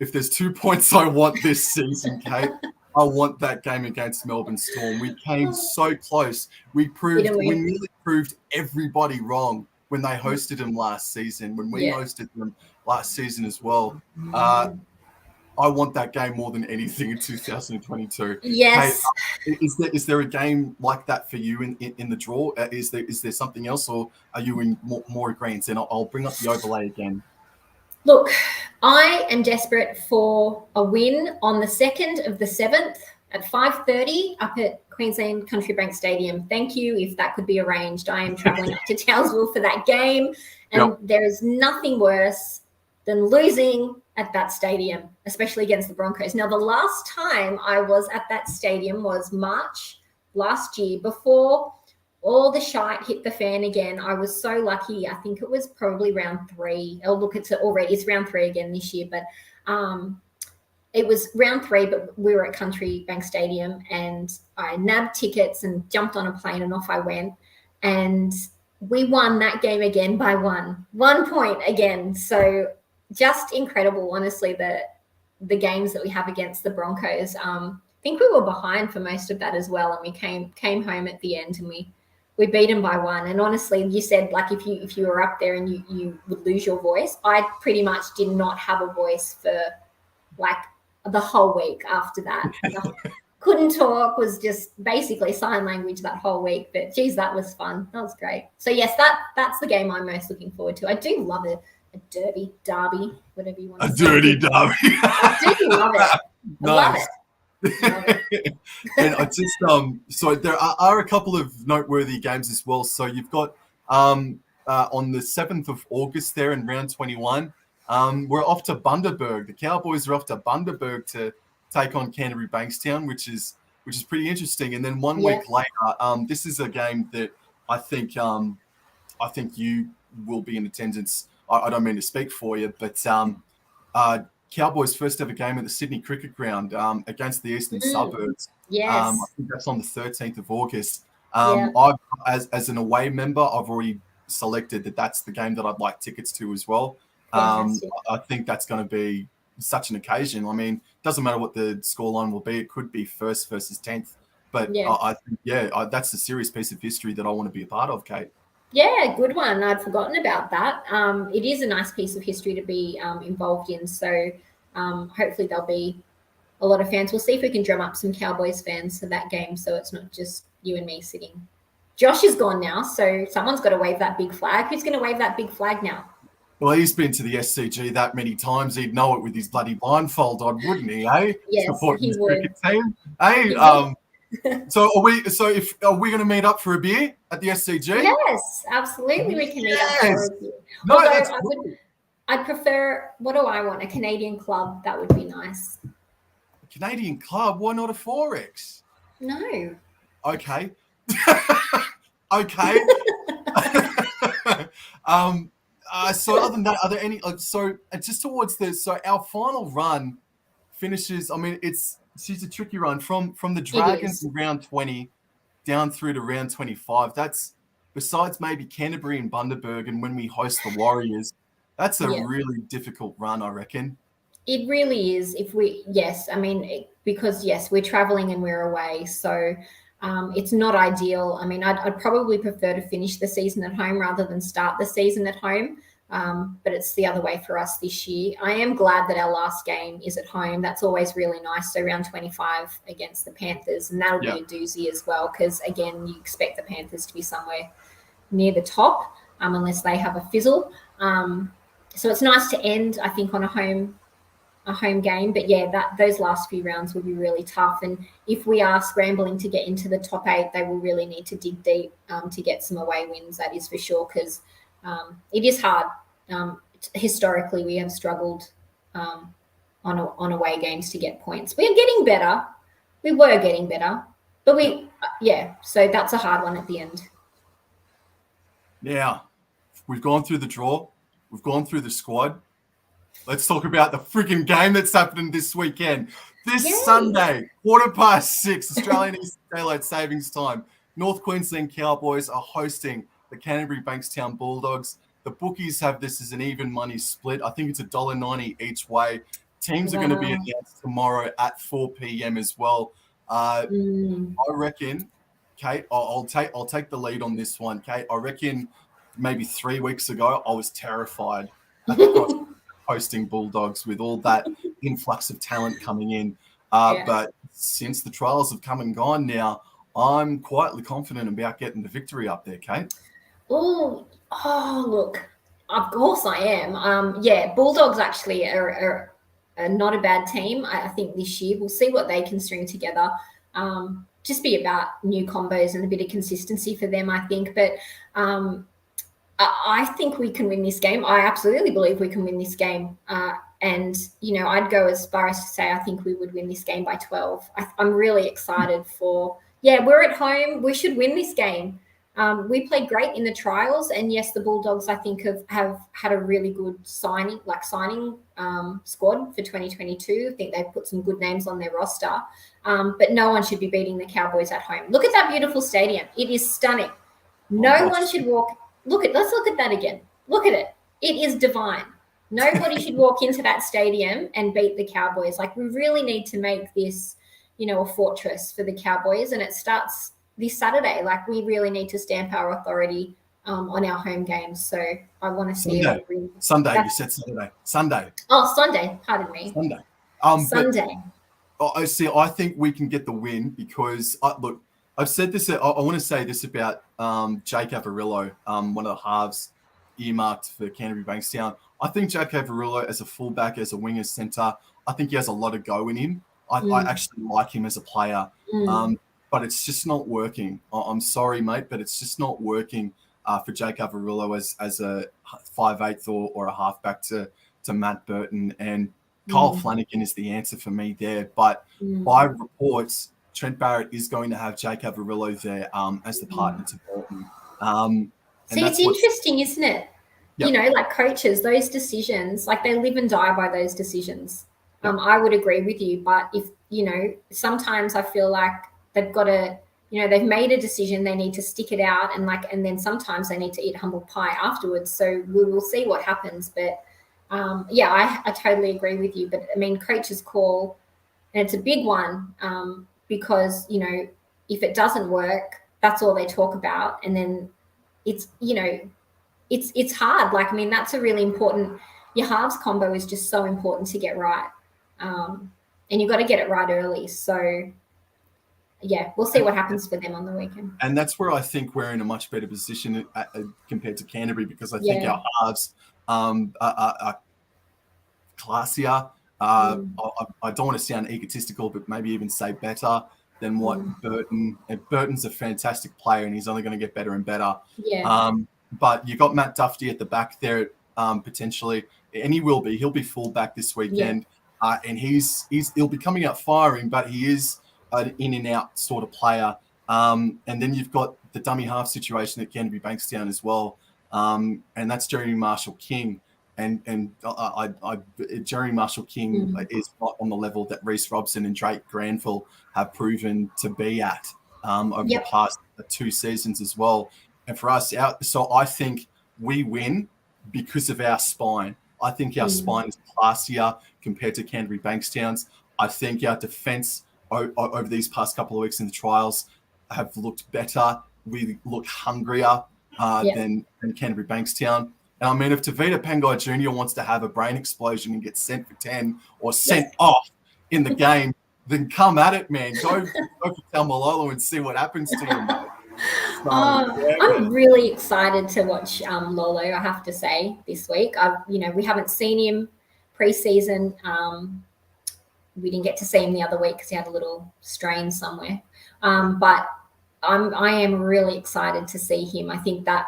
if there's 2 points I want this season, Kate, I want that game against Melbourne Storm. We came so close. We nearly proved everybody wrong when they hosted them last season, when we hosted them last season as well. I want that game more than anything in 2022. Yes. Hey, is there a game like that for you in the draw? Is there something else, or are you in more agreement? And I'll bring up the overlay again. Look, I am desperate for a win on the 2nd of the 7th at 5:30 up at Queensland Country Bank Stadium. Thank you. If that could be arranged, I am travelling up to Townsville for that game, and there is nothing worse than losing at that stadium, especially against the Broncos. Now, the last time I was at that stadium was March last year, before all the shite hit the fan again. I was so lucky. I think it was probably round 3. Oh, look, it's round 3 again this year, but it was round 3, but we were at Country Bank Stadium, and I nabbed tickets and jumped on a plane, and off I went. And we won that game again by 1 point again. So just incredible, honestly, the games that we have against the Broncos. I think we were behind for most of that as well, and we came home at the end, and we beat them by 1. And honestly, you said, like, if you were up there and you would lose your voice, I pretty much did not have a voice for like the whole week after that. Couldn't talk, was just basically sign language that whole week. But geez, that was fun. That was great. So yes, that's the game I'm most looking forward to. I do love a derby, whatever you want to say. A dirty derby. I do love it. Nice. Love it. And I just so there are a couple of noteworthy games as well. So you've got on the 7th of August there in round 21. We're off to Bundaberg. The Cowboys are off to Bundaberg to take on Canterbury Bankstown, which is pretty interesting. And then 1 week later, this is a game that I think you will be in attendance. I don't mean to speak for you, but Cowboys' first ever game at the Sydney Cricket Ground against the Eastern Suburbs. Yes. I think that's on the 13th of August. I've, as an away member, I've already selected that's the game that I'd like tickets to as well. I think that's going to be such an occasion. I mean, doesn't matter what the scoreline will be. It could be first versus 10th. But I think, that's a serious piece of history that I want to be a part of, Kate. Yeah, good one. I'd forgotten about that. It is a nice piece of history to be involved in. So hopefully there'll be a lot of fans. We'll see if we can drum up some Cowboys fans for that game, so it's not just you and me sitting. Josh is gone now, so someone's got to wave that big flag. Who's going to wave that big flag now? Well, he's been to the SCG that many times, he'd know it with his bloody blindfold on, wouldn't he, eh? Yes, supporting he his would. cricket team. Hey, So are we going to meet up for a beer at the SCG? Yes, absolutely. We can meet up for a beer. No, I'd prefer, what do I want? A Canadian club. That would be nice. A Canadian club? Why not a Forex? No. Okay. Okay. So other than that, are there any? So just towards our final run finishes. I mean, it's a tricky run from the Dragons in round 20 down through to round 25. That's besides maybe Canterbury and Bundaberg, and when we host the Warriors, that's a really difficult run, I reckon. It really is. Because we're traveling and we're away, so it's not ideal. I mean, I'd probably prefer to finish the season at home rather than start the season at home. But it's the other way for us this year. I am glad that our last game is at home. That's always really nice. So round 25 against the Panthers, and that'll be a doozy as well, because again, you expect the Panthers to be somewhere near the top, unless they have a fizzle. So it's nice to end, I think, on a home game. But those last few rounds will be really tough. And if we are scrambling to get into the top 8, they will really need to dig deep to get some away wins. That is for sure, because it is hard. Historically, we have struggled on away games to get points. We are getting better. We were getting better, but so that's a hard one at the end. Now, we've gone through the draw. We've gone through the squad. Let's talk about the freaking game that's happening this weekend. This Sunday, 6:15, Australian Eastern Daylight Savings Time, North Queensland Cowboys are hosting the Canterbury Bankstown Bulldogs. The bookies have this as an even money split. I think it's $1.90 each way. Teams are going to be announced tomorrow at 4 p.m. as well. I reckon, Kate, I'll take the lead on this one, Kate. I reckon maybe 3 weeks ago, I was terrified at the hosting Bulldogs with all that influx of talent coming in. But since the trials have come and gone now, I'm quietly confident about getting the victory up there, Kate. Oh, look, of course I am. Bulldogs actually are not a bad team. I think this year we'll see what they can string together. Just be about new combos and a bit of consistency for them, I think. But I think we can win this game. I absolutely believe we can win this game. And, I'd go as far as to say I think we would win this game by 12. I'm really excited we're at home. We should win this game. We played great in the trials, and yes, the Bulldogs I think have had a really good signing squad for 2022. I think they've put some good names on their roster, but no one should be beating the Cowboys at home. Look at that beautiful stadium; it is stunning. No one should walk. Let's look at that again. Look at it. It is divine. Nobody should walk into that stadium and beat the Cowboys. Like, we really need to make this, a fortress for the Cowboys, and it starts this Saturday. Like, we really need to stamp our authority on our home games. So I want to see Sunday. You said Saturday. Sunday. Oh, Sunday. Pardon me. Sunday. Sunday. I see. I think we can get the win because look, I've said this. I want to say this about Jake Averillo, one of the halves earmarked for Canterbury Bankstown. I think Jake Averillo as a fullback, as a wing, as centre, I think he has a lot of go in him. I actually like him as a player, but it's just not working. I'm sorry, mate, but it's just not working for Jake Averillo as a 5'8" or a halfback to Matt Burton. And Kyle Flanagan is the answer for me there. But by reports, Trent Barrett is going to have Jake Averillo there as the partner to Burton. See, it's interesting, isn't it? Yep. Like coaches, those decisions, like they live and die by those decisions. Yep. I would agree with you. But if, sometimes I feel like they've got to, they've made a decision, they need to stick it out and then sometimes they need to eat humble pie afterwards. So we will see what happens. But I totally agree with you. But I mean, coach's call, and it's a big one because, if it doesn't work, that's all they talk about. And then it's, it's hard. Like, I mean, that's a really important, your halves combo is just so important to get right. And you've got to get it right early. So, we'll see what happens for them on the weekend. And that's where I think we're in a much better position compared to Canterbury, because I think our halves are classier. I don't want to sound egotistical, but maybe even say better than what Burton. And Burton's a fantastic player, and he's only going to get better and better. Yeah. But you got Matt Duffy at the back there potentially, and he will be. He'll be fullback this weekend, and he'll be coming out firing, but he is an in and out sort of player. And then you've got the dummy half situation at Canterbury Bankstown as well, and that's Jeremy Marshall King. And Jeremy Marshall King is not on the level that Reece Robson and Drake Granville have proven to be at over the past 2 seasons as well. And for us, so I think we win because of our spine. I think our spine is classier compared to Canterbury Bankstown's. I think our defence over these past couple of weeks in the trials have looked better. We look hungrier than Canterbury Bankstown. And I mean, if Tavita Pangai Jr. wants to have a brain explosion and get sent for 10 or sent off in the game, then come at it, man. Go for Talmalolo and see what happens to him, mate. I'm really excited to watch Lolo, I have to say, this week. We haven't seen him pre-season. We didn't get to see him the other week because he had a little strain somewhere. But I am really excited to see him. I think that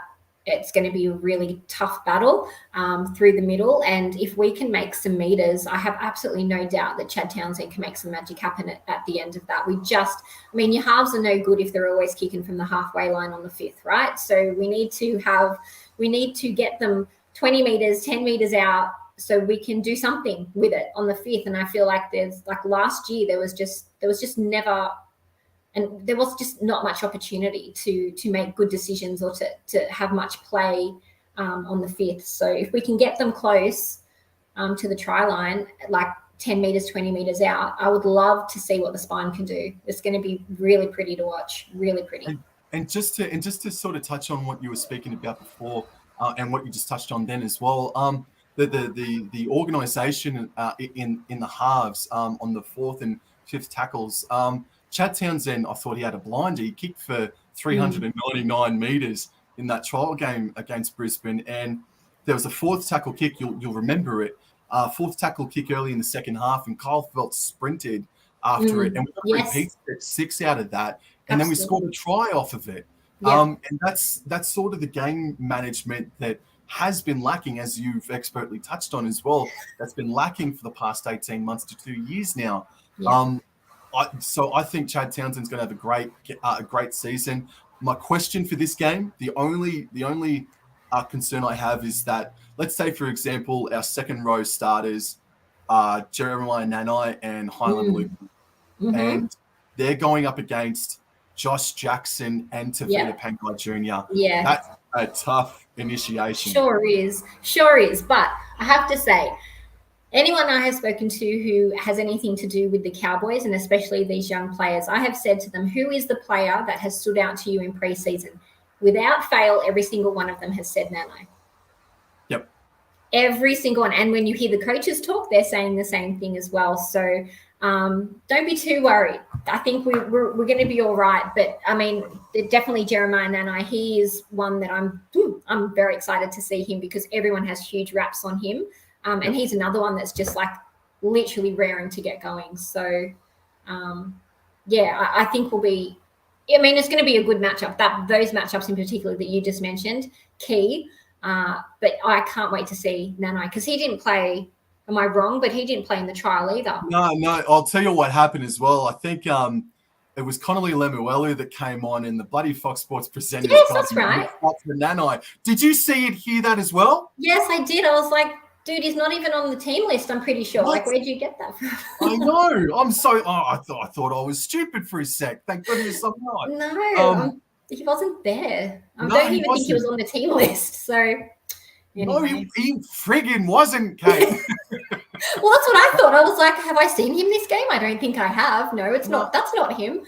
it's going to be a really tough battle through the middle. And if we can make some meters, I have absolutely no doubt that Chad Townsend can make some magic happen at the end of that. Your halves are no good if they're always kicking from the halfway line on the 5th, right? So we need to get them 20 meters, 10 meters out so we can do something with it on the 5th. And I feel like last year, there was just never, and there was just not much opportunity to make good decisions or to have much play on the 5th. So if we can get them close to the try line, like 10 meters, 20 meters out, I would love to see what the spine can do. It's going to be really pretty to watch, really pretty. And just to sort of touch on what you were speaking about before and what you just touched on then as well, the organisation in the halves on the 4th and 5th tackles, Chad Townsend, I thought he had a blinder. He kicked for 399 metres in that trial game against Brisbane. And there was a 4th tackle kick, you'll remember it, 4th tackle kick early in the second half, and Kyle Feldt sprinted after it. And we got repeats at 6 out of that. And then we scored a try off of it. And that's sort of the game management that has been lacking, as you've expertly touched on as well. That's been lacking for the past 18 months to 2 years now. So I think Chad Townsend's going to have a great season. my question for this game, the only concern I have is that, let's say, for example, our second row starters are Jeremiah Nanai and Highland Luke, and they're going up against Josh Jackson and Tavita Pangai Jr. Yeah. That's a tough initiation. Sure is. But I have to say, anyone I have spoken to who has anything to do with the Cowboys, and especially these young players, I have said to them, who is the player that has stood out to you in preseason? Without fail, every single one of them has said Nanai. Yep. Every single one. And when you hear the coaches talk, they're saying the same thing as well. So don't be too worried. I think we're going to be all right. But, I mean, definitely Jeremiah Nanai, he is one that I'm very excited to see him, because everyone has huge raps on him. And he's another one that's just like literally raring to get going. So, I think we'll be – I mean, it's going to be a good matchup. Those matchups in particular that you just mentioned, key. But I can't wait to see Nanai, because he didn't play – am I wrong? But he didn't play in the trial either. No. I'll tell you what happened as well. I think it was Connolly Lemuelu that came on in the bloody Fox Sports presenters. Yes, that's right. For Nanai. Did you see it, hear that as well? Yes, I did. I was like, dude, he's not even on the team list, I'm pretty sure. What? Like, where'd you get that from? I know. I'm so – I thought I was stupid for a sec. Thank goodness I'm not. No, he wasn't there. I don't even think he was on the team list. So – no, he friggin' wasn't, Kate. Well, that's what I thought. I was like, have I seen him this game? I don't think I have. No, it's not. That's not him.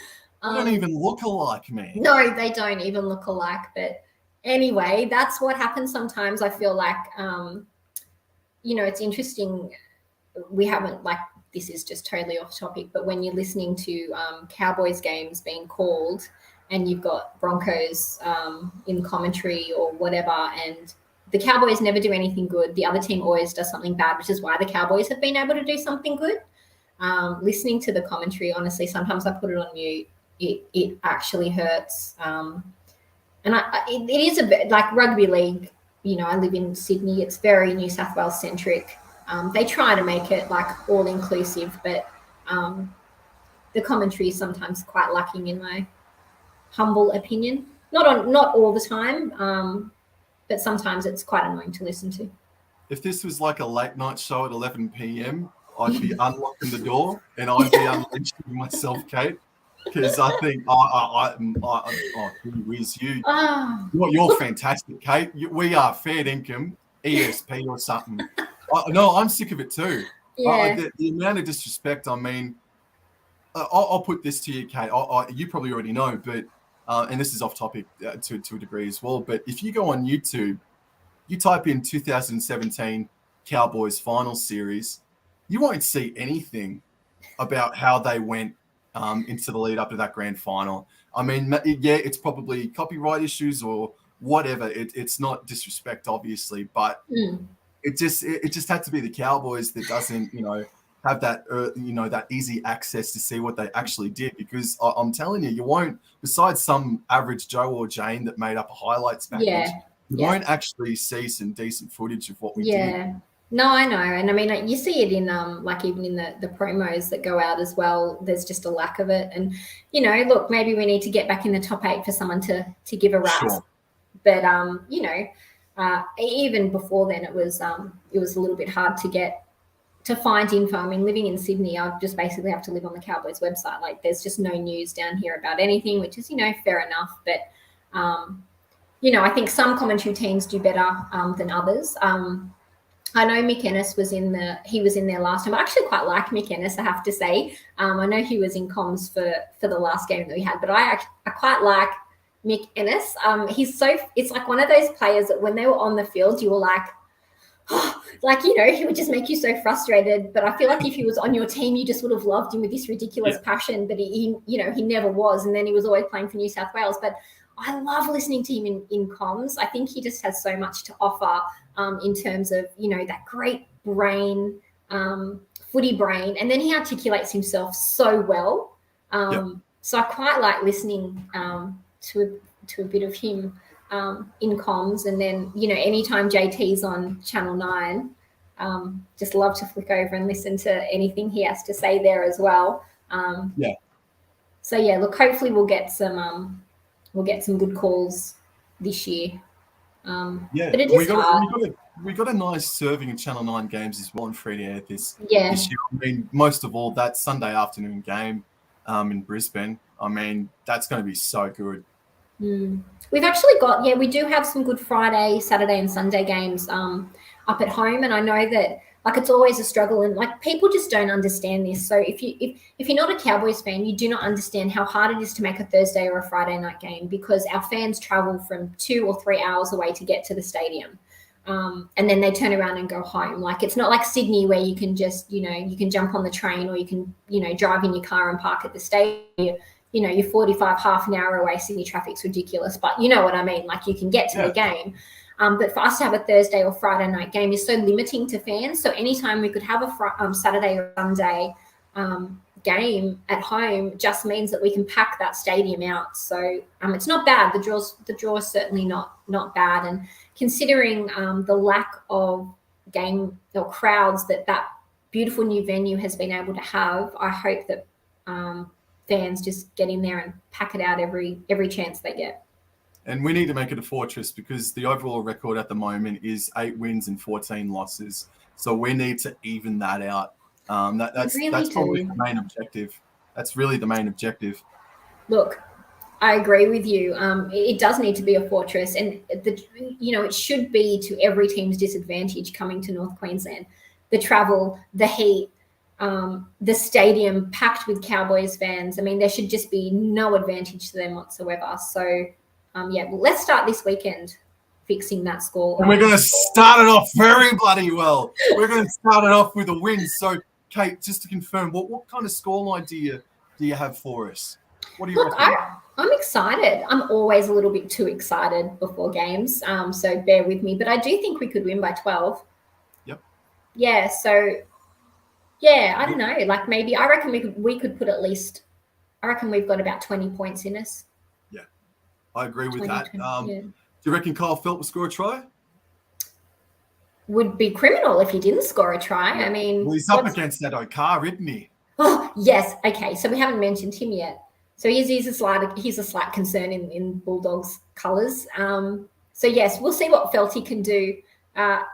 They don't even look alike, man. No, they don't even look alike. But anyway, that's what happens sometimes. I feel like, it's interesting. We haven't, like, this is just totally off topic, but when you're listening to Cowboys games being called and you've got Broncos in commentary or whatever, and the Cowboys never do anything good. The other team always does something bad, which is why the Cowboys have been able to do something good. Listening to the commentary, honestly, sometimes I put it on mute. It actually hurts. And it is a bit like rugby league. I live in Sydney. It's very New South Wales centric. They try to make it like all inclusive, but the commentary is sometimes quite lacking, in my humble opinion. Not all the time. But sometimes it's quite annoying to listen to. If this was like a late night show at 11 p.m., I'd be unlocking the door and I'd be unleashing myself, Kate, because I think you're fantastic, Kate. We are fair income, ESP or something. I'm sick of it too. Yeah. The amount of disrespect. I mean, I'll put this to you, Kate. You probably already know, but. And this is off topic to a degree as well. But if you go on YouTube, you type in 2017 Cowboys final series, you won't see anything about how they went into the lead up to that grand final. I mean, it's probably copyright issues or whatever. It's not disrespect, obviously, but it just had to be the Cowboys that doesn't, have that, that easy access to see what they actually did, because I'm telling you, you won't, besides some average Joe or Jane that made up a highlights package, you won't actually see some decent footage of what we did. No, I know. And I mean, you see it in even in the promos that go out as well. There's just a lack of it. And, look, maybe we need to get back in the top 8 for someone to give a rap. Sure. But, even before then, it was a little bit hard to find info. I mean, living in Sydney, I just basically have to live on the Cowboys website. Like, there's just no news down here about anything, which is, fair enough. But, I think some commentary teams do better than others. I know Mick Ennis was in there last time. I actually quite like Mick Ennis, I have to say. I know he was in comms for the last game that we had, but I quite like Mick Ennis. It's like one of those players that when they were on the field, you were like, he would just make you so frustrated. But I feel like if he was on your team, you just would have loved him with this ridiculous passion. But he never was. And then he was always playing for New South Wales. But I love listening to him in comms. I think he just has so much to offer in terms of, that great brain, footy brain. And then he articulates himself so well. So I quite like listening to a bit of him in comms. And then, anytime JT's on Channel 9, just love to flick over and listen to anything he has to say there as well. So, look, hopefully we'll get some we'll get some good calls this year. Yeah, but it is hard. We got a nice serving of Channel 9 games as well on free to air this Yeah. year. I mean, most of all, that Sunday afternoon game in Brisbane, I mean, that's going to be so good. We've actually got, we do have some good Friday, Saturday and Sunday games up at home. And I know that like it's always a struggle and like people just don't understand this. So if you're not a Cowboys fan, you do not understand how hard it is to make a Thursday or a Friday night game because our fans travel from 2 or 3 hours away to get to the stadium. And then they turn around and go home. Like it's not like Sydney where you can just, you can jump on the train or you can, drive in your car and park at the stadium. You're 45, half an hour away. Sydney traffic's ridiculous, but you know what I mean? Like you can get to the game. But for us to have a Thursday or Friday night game is so limiting to fans. So anytime we could have a Saturday or Sunday game at home just means that we can pack that stadium out. So it's not bad. The draw is certainly not bad. And considering the lack of game or crowds that beautiful new venue has been able to have, I hope that fans just get in there and pack it out every chance they get. And we need to make it a fortress because the overall record at the moment is 8 wins and 14 losses. So we need to even that out. That's probably the main objective. That's really the main objective. Look, I agree with you. It does need to be a fortress, and it should be to every team's disadvantage coming to North Queensland. The travel, the heat, the stadium packed with Cowboys fans. I mean, there should just be no advantage to them whatsoever. So, let's start this weekend fixing that score. And we're going to start it off very bloody well. We're going to start it off with a win. So, Kate, just to confirm, what kind of scoreline do you have for us? What do you reckon? I'm excited. I'm always a little bit too excited before games, so bear with me. But I do think we could win by 12. Yep. Yeah, so... yeah, I don't know. Like maybe I reckon we could put at least. I reckon we've got about 20 points in us. Yeah, I agree with that. 20, Do you reckon Kyle Felt will score a try? Would be criminal if he didn't score a try. I mean, well, he's up against that Okar, isn't he? Oh yes, okay. So we haven't mentioned him yet. So he's a slight concern in Bulldogs colours. So yes, we'll see what Felty can do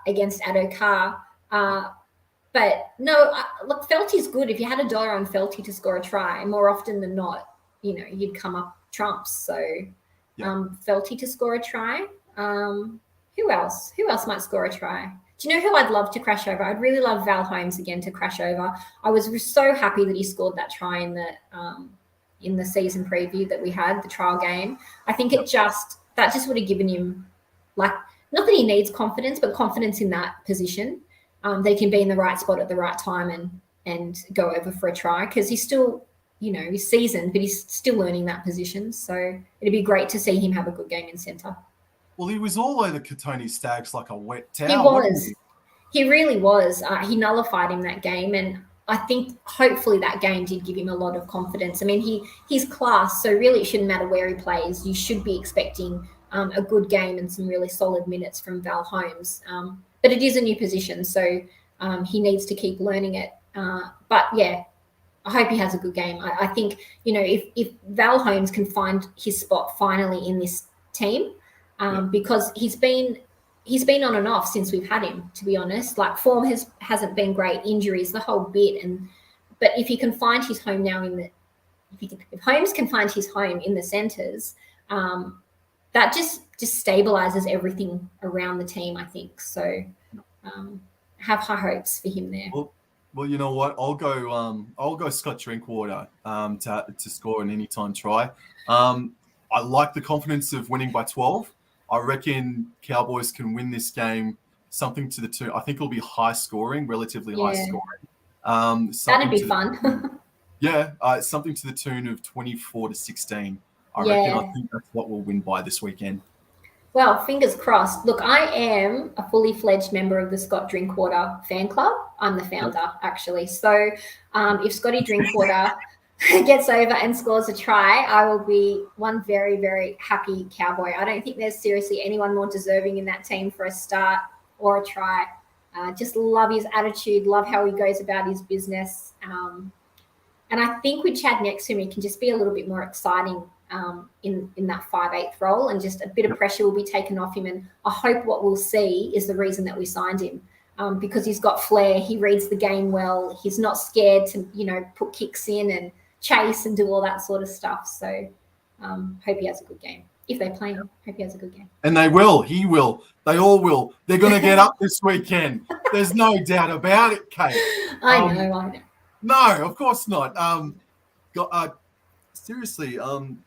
against Adokar. But no, look, Felty's good. If you had $1 on Felty to score a try, more often than not, you'd come up trumps. So Felty to score a try. Who else? Who else might score a try? Do you know who I'd love to crash over? I'd really love Val Holmes again to crash over. I was so happy that he scored that try in the season preview that we had, the trial game. I think that just would have given him, like, not that he needs confidence, but confidence in that position. They can be in the right spot at the right time and go over for a try because he's still, he's seasoned, but he's still learning that position. So it'd be great to see him have a good game in centre. Well, he was all over Katoni Staggs like a wet towel. He was. He really was. He nullified him that game, and I think hopefully that game did give him a lot of confidence. I mean, he's class, so really it shouldn't matter where he plays. You should be expecting a good game and some really solid minutes from Val Holmes. But it is a new position, so he needs to keep learning it. But yeah, I hope he has a good game. I think, if Val Holmes can find his spot finally in this team, because he's been on and off since we've had him, to be honest. Like form hasn't been great, injuries, the whole bit. But if he can find his home now if Holmes can find his home in the centres, that just stabilizes everything around the team, I think. So have high hopes for him there. Well, you know what? I'll go Scott Drinkwater to score an anytime try. I like the confidence of winning by 12. I reckon Cowboys can win this game something to the tune. I think it'll be high scoring, relatively high scoring. That'd be fun. Something to the tune of 24-16. I think that's what we'll win by this weekend. Well, fingers crossed. Look, I am a fully fledged member of the Scott Drinkwater fan club. I'm the founder, actually. So if Scotty Drinkwater gets over and scores a try, I will be one very, very happy Cowboy. I don't think there's seriously anyone more deserving in that team for a start or a try. Just love his attitude, love how he goes about his business. And I think with Chad next to him, it can just be a little bit more exciting in that 5/8 role, and just a bit of pressure will be taken off him. And I hope what we'll see is the reason that we signed him, because he's got flair. He reads the game well. He's not scared to, put kicks in and chase and do all that sort of stuff. So hope he has a good game. If they play him, hope he has a good game. And they will. He will. They all will. They're going to get up this weekend. There's no doubt about it, Kate. I know. No, of course not. Seriously,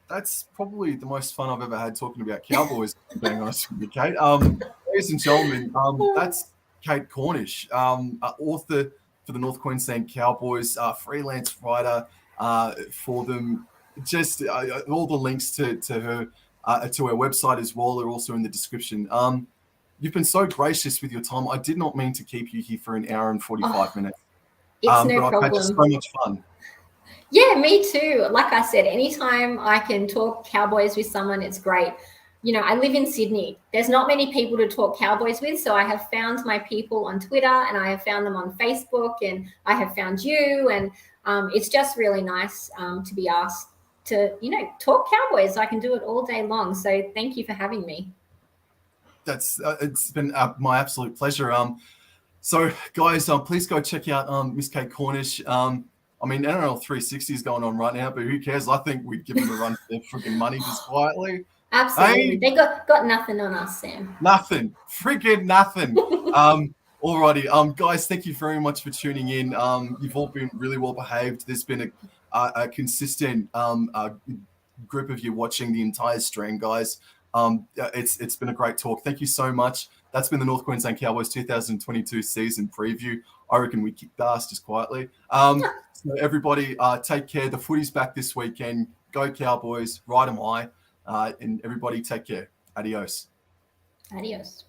that's probably the most fun I've ever had talking about Cowboys, being honest with you, Kate. Ladies and gentlemen, that's Kate Cornish, author for the North Queensland Cowboys, freelance writer for them. Just all the links to her to her website as well are also in the description. You've been so gracious with your time. I did not mean to keep you here for an hour and 45 minutes. It's no but problem. I've had so much fun. Yeah, me too. Like I said, anytime I can talk Cowboys with someone, it's great. I live in Sydney. There's not many people to talk Cowboys with, so I have found my people on Twitter, and I have found them on Facebook, and I have found you, and it's just really nice to be asked to, talk Cowboys. I can do it all day long. So thank you for having me. That's it's been my absolute pleasure. So guys, please go check out Miss Kate Cornish. NRL 360 is going on right now, but who cares? I think we'd give them a run for their freaking money just quietly. Absolutely. Hey? They got nothing on us, Sam. Nothing. Freaking nothing. Alrighty. Guys, thank you very much for tuning in. You've all been really well behaved. There's been a consistent group of you watching the entire stream, guys. It's been a great talk. Thank you so much. That's been the North Queensland Cowboys 2022 season preview. I reckon we kicked ass just quietly. So everybody, take care. The footy's back this weekend. Go Cowboys. Ride 'em high. And everybody take care. Adios. Adios.